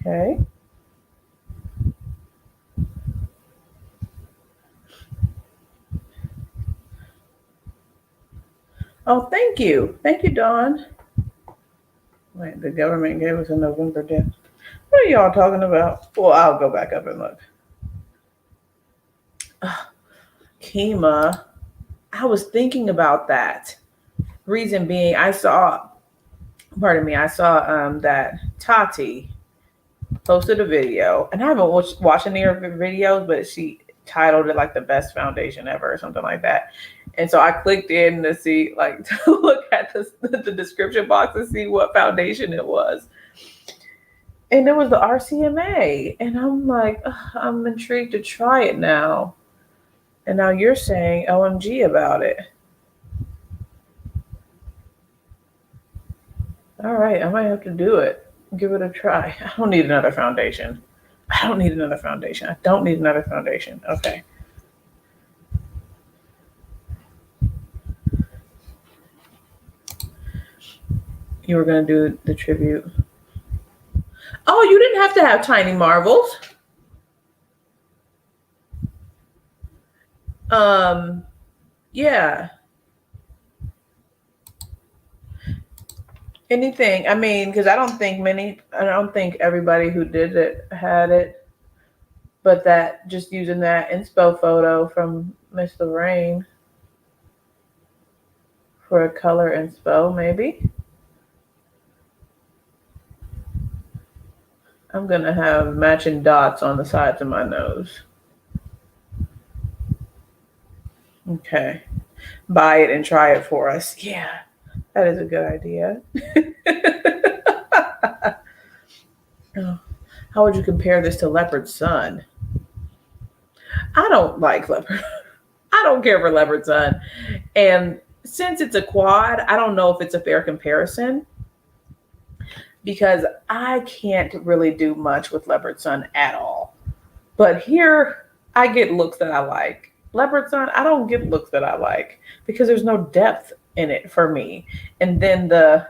Okay. Oh, thank you. Thank you, Dawn. Wait, the government gave us a November debt. What are y'all talking about? Well, I'll go back up and look. Kima. I was thinking about that. Reason being, I saw that Tati posted a video, and I haven't watched any of her videos, but she titled it like the best foundation ever or something like that. And so I clicked in to see, like, to look at the description box to see what foundation it was. And it was the RCMA. And I'm like, I'm intrigued to try it now. And now you're saying OMG about it. All right, I might have to do it. Give it a try. I don't need another foundation. Okay. You were going to do the tribute. Oh, you didn't have to have Tiny Marvels. Yeah. Anything. I mean, because I don't think everybody who did it had it. But that, just using that inspo photo from Miss Lorraine for a color inspo, maybe. I'm going to have matching dots on the sides of my nose. Okay. Buy it and try it for us. Yeah, that is a good idea. Oh, how would you compare this to Leopard Sun? I don't like leopard. I don't care for Leopard Sun. And since it's a quad, I don't know if it's a fair comparison because I can't really do much with Leopard Sun at all. But here, I get looks that I like. Leopard Sun, I don't get looks that I like because there's no depth in it for me. And then the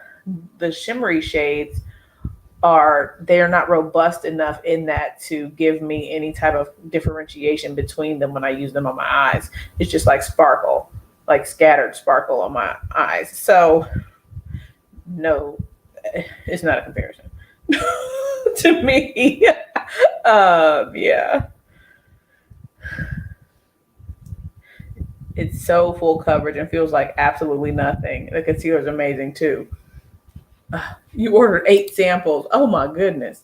shimmery shades they're not robust enough in that to give me any type of differentiation between them when I use them on my eyes. It's just like sparkle, like scattered sparkle on my eyes. So no, it's not a comparison to me. Yeah. It's so full coverage and feels like absolutely nothing. The concealer is amazing too. You ordered 8 samples. Oh my goodness.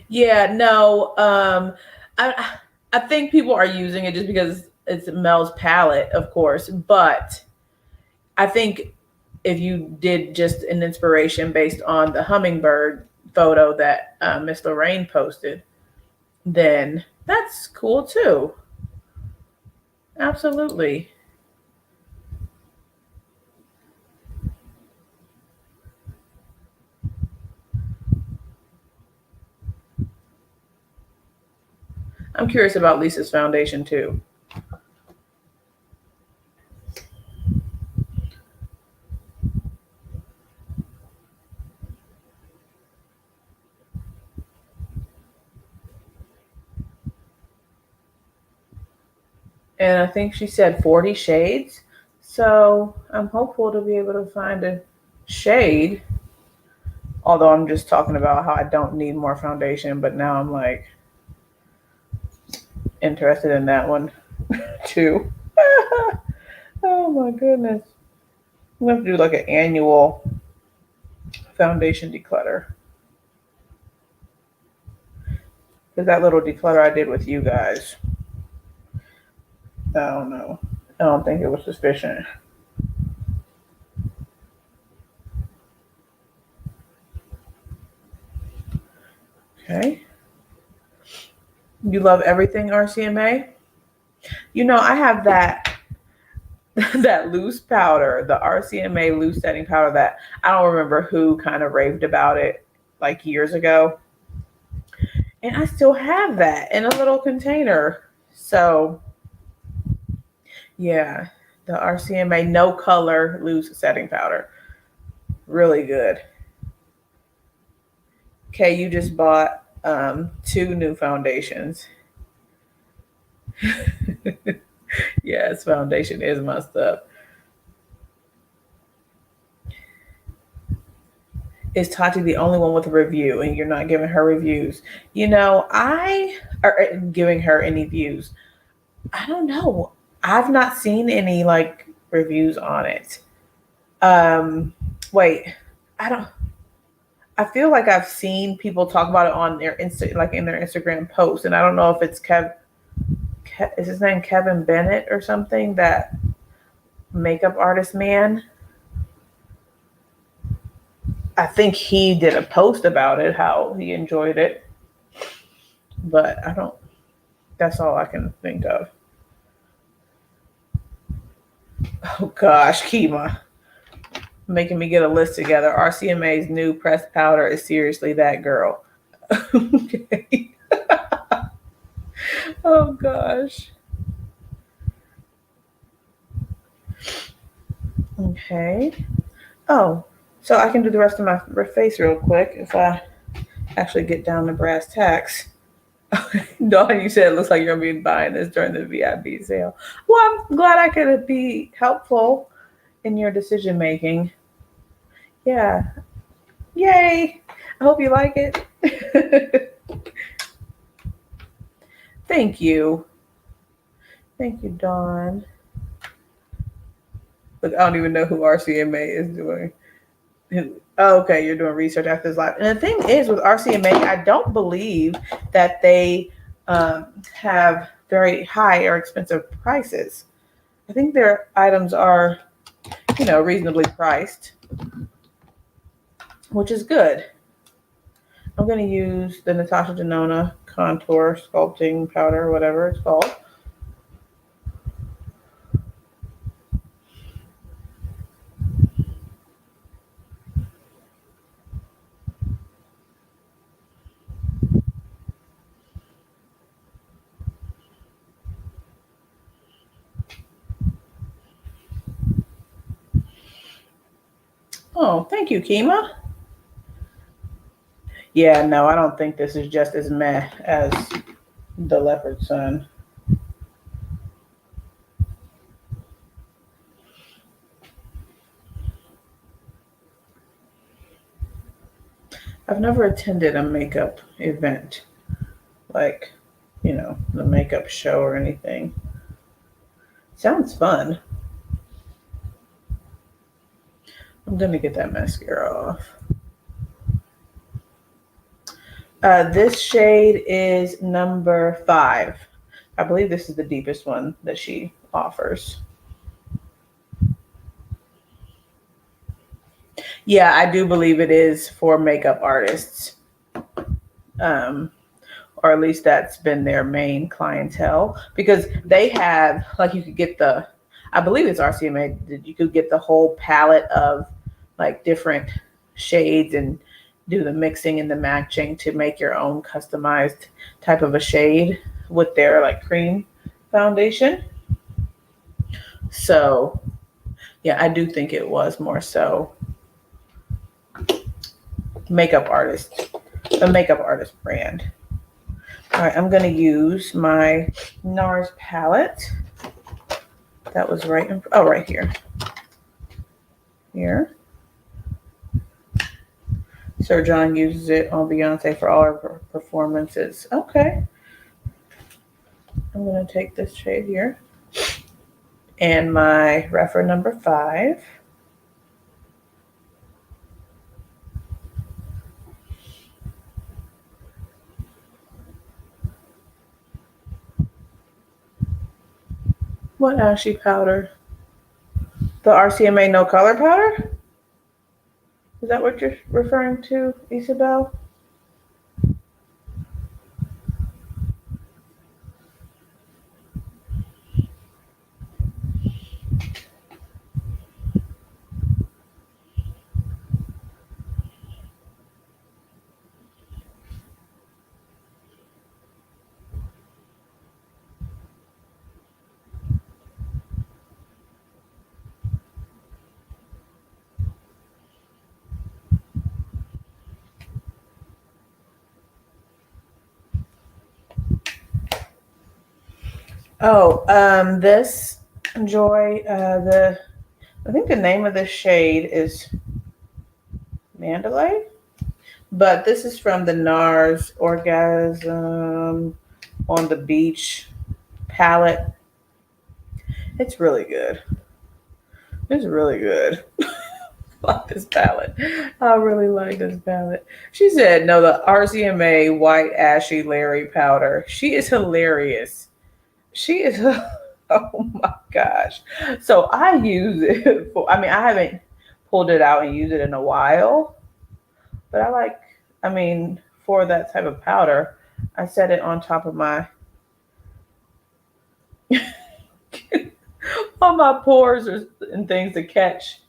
Yeah, no. I think people are using it just because it's Mel's palette, of course. But I think if you did just an inspiration based on the hummingbird photo that Miss Lorraine posted, then that's cool too. Absolutely. I'm curious about Lisa's foundation too. And I think she said 40 shades. So I'm hopeful to be able to find a shade. Although I'm just talking about how I don't need more foundation, but now I'm like interested in that one too. Oh my goodness. I'm going to do like an annual foundation declutter. Because that little declutter I did with you guys, I don't know. I don't think it was sufficient. Okay. You love everything RCMA? You know, I have that that loose powder, the RCMA loose setting powder that I don't remember who kind of raved about it like years ago. And I still have that in a little container. So, yeah, the RCMA no color loose setting powder. Really good. Okay, you just bought 2 new foundations. Yes, foundation is my stuff. Is Tati the only one with a review and you're not giving her reviews? You know, I are giving her any views. I don't know. I've not seen any like reviews on it. Wait, I don't. I feel like I've seen people talk about it on their like in their Instagram posts, and I don't know if it's is his name Kevin Bennett or something, that makeup artist man. I think he did a post about it, how he enjoyed it, but I don't. That's all I can think of. Oh gosh, Kima, making me get a list together. RCMA's new pressed powder is seriously that girl. Okay. Oh gosh. Okay. Oh, so I can do the rest of my face real quick if I actually get down to brass tacks. Dawn, you said it looks like you're going to be buying this during the VIP sale. Well, I'm glad I could be helpful in your decision making. Yeah. Yay. I hope you like it. Thank you. Thank you, Dawn. Look, I don't even know who RCMA is doing. Oh, okay, you're doing research after this live. And the thing is with RCMA, I don't believe that they have very high or expensive prices. I think their items are, reasonably priced, which is good. I'm going to use the Natasha Denona Contour Sculpting Powder, whatever it's called. Oh, thank you, Kima. Yeah, no, I don't think this is just as meh as the Leopard Sun. I've never attended a makeup event, like, the makeup show or anything. Sounds fun. I'm gonna get that mascara off. This shade is number 5. I believe this is the deepest one that she offers. Yeah, I do believe it is for makeup artists. Or at least that's been their main clientele, because they have, like, you could get I believe it's RCMA, you could get the whole palette of like different shades and do the mixing and the matching to make your own customized type of a shade with their like cream foundation. So yeah, I do think it was more so makeup artist, a makeup artist brand. All right, I'm going to use my NARS palette. That was right here. Here. Sir John uses it on Beyonce for all her performances. Okay. I'm going to take this shade here. And my reference number 5. What ashy powder? The RCMA No Color powder? Is that what you're referring to, Isabel? Oh, this Joy, I think the name of this shade is Mandalay, but this is from the NARS Orgasm on the Beach palette. It's really good. It's really good. I like this palette. I really like this palette. She said, no, the RCMA White Ashy Larry powder. She is hilarious. She is, oh my gosh. So I use it for, I haven't pulled it out and used it in a while, but for that type of powder, I set it on top of my, on my pores and things to catch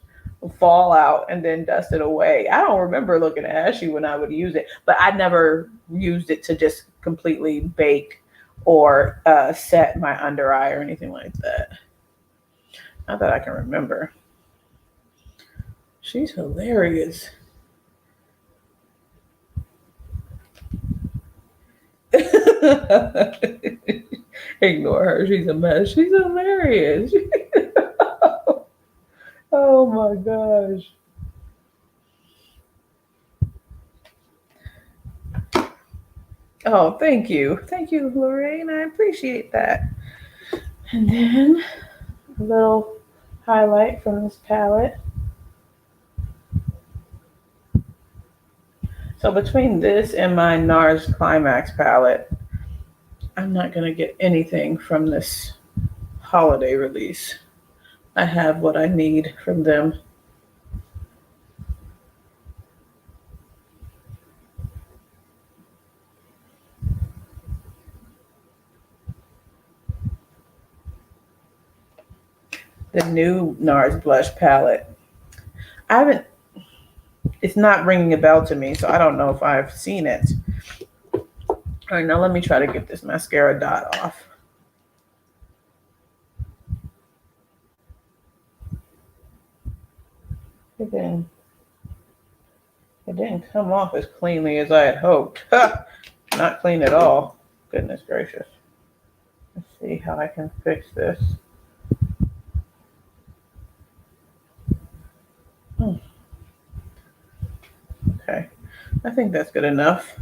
fallout and then dust it away. I don't remember looking ashy when I would use it, but I never used it to just completely bake or set my under eye or anything like that. Not that I can remember. She's hilarious. Ignore her. She's a mess. She's hilarious. Oh my gosh. Oh, thank you. Thank you, Lorraine. I appreciate that. And then a little highlight from this palette. So between this and my NARS Climax palette, I'm not going to get anything from this holiday release. I have what I need from them. The new NARS blush palette. It's not ringing a bell to me, so I don't know if I've seen it. All right, now let me try to get this mascara dot off. It didn't come off as cleanly as I had hoped. Not clean at all. Goodness gracious. Let's see how I can fix this. Okay, I think that's good enough.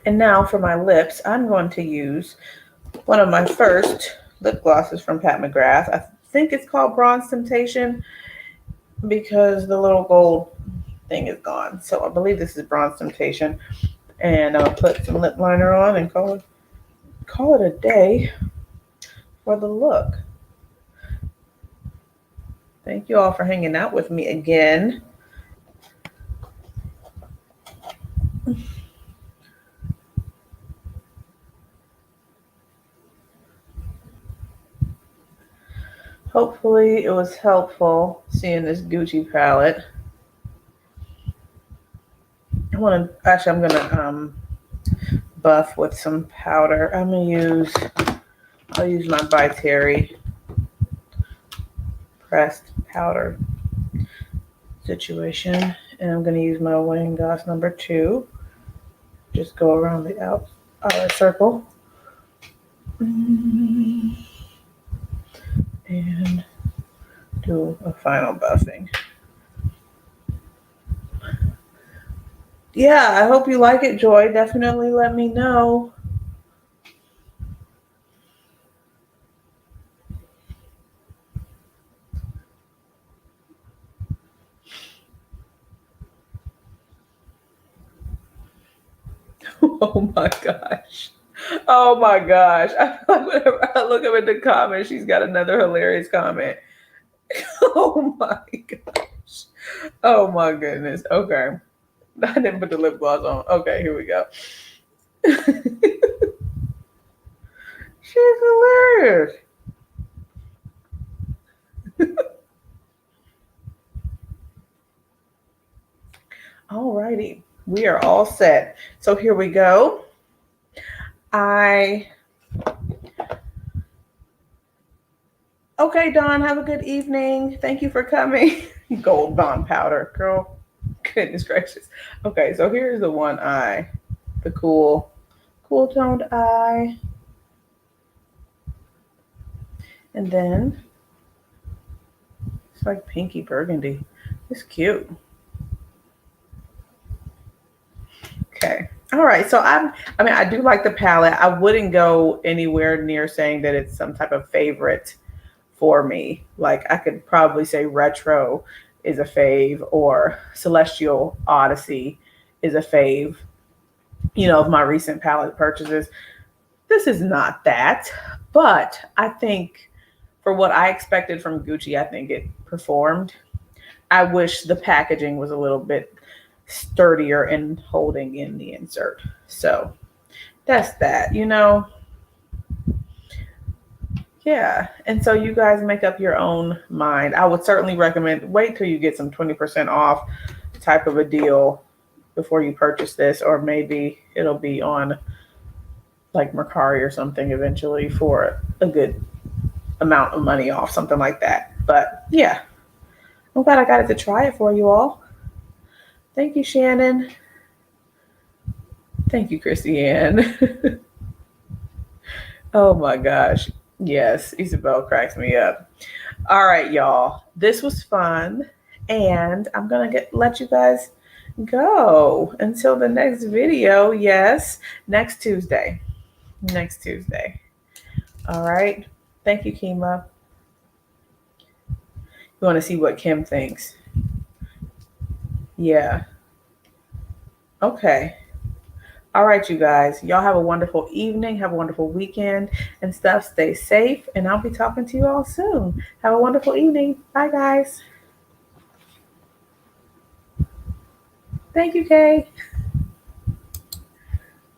And now for my lips, I'm going to use one of my first lip glosses from Pat McGrath. I think it's called Bronze Temptation because the little gold thing is gone. So I believe this is Bronze Temptation. And I'll put some lip liner on and call it a day for the look. Thank you all for hanging out with me again. Hopefully it was helpful seeing this Gucci palette. I'm gonna buff with some powder. I'll use my By Terry pressed powder situation, and I'm gonna use my Wayne Goss number 2. Just go around the outer circle. And do a final buffing. Yeah, I hope you like it, Joy. Definitely let me know. Oh my gosh. Oh my gosh. I feel like whenever I look up at the comments, she's got another hilarious comment. Oh my gosh. Oh my goodness. Okay. I didn't put the lip gloss on. Okay, here we go. She's hilarious. Alrighty. We are all set. So here we go. Okay, Dawn, have a good evening. Thank you for coming. Gold bond powder, girl. Goodness gracious. Okay, so here's the one eye. The cool toned eye. And then it's like pinky burgundy. It's cute. Okay. All right. So I do like the palette. I wouldn't go anywhere near saying that it's some type of favorite for me. Like I could probably say Retro is a fave or Celestial Odyssey is a fave, of my recent palette purchases. This is not that, but I think for what I expected from Gucci, I think it performed. I wish the packaging was a little bit sturdier in holding in the insert. So that's that, Yeah. And so you guys make up your own mind. I would certainly recommend wait till you get some 20% off type of a deal before you purchase this, or maybe it'll be on like Mercari or something eventually for a good amount of money off, something like that. But yeah, I'm glad I got it to try it for you all. Thank you, Shannon. Thank you, Chrissy Ann. Oh my gosh. Yes, Isabel cracks me up. All right, y'all. This was fun. And I'm going to let you guys go. Until the next video, yes, next Tuesday. Next Tuesday. All right. Thank you, Kima. You want to see what Kim thinks? Yeah. Okay. All right, you guys. Y'all have a wonderful evening. Have a wonderful weekend and stuff. Stay safe. And I'll be talking to you all soon. Have a wonderful evening. Bye, guys. Thank you, Kay.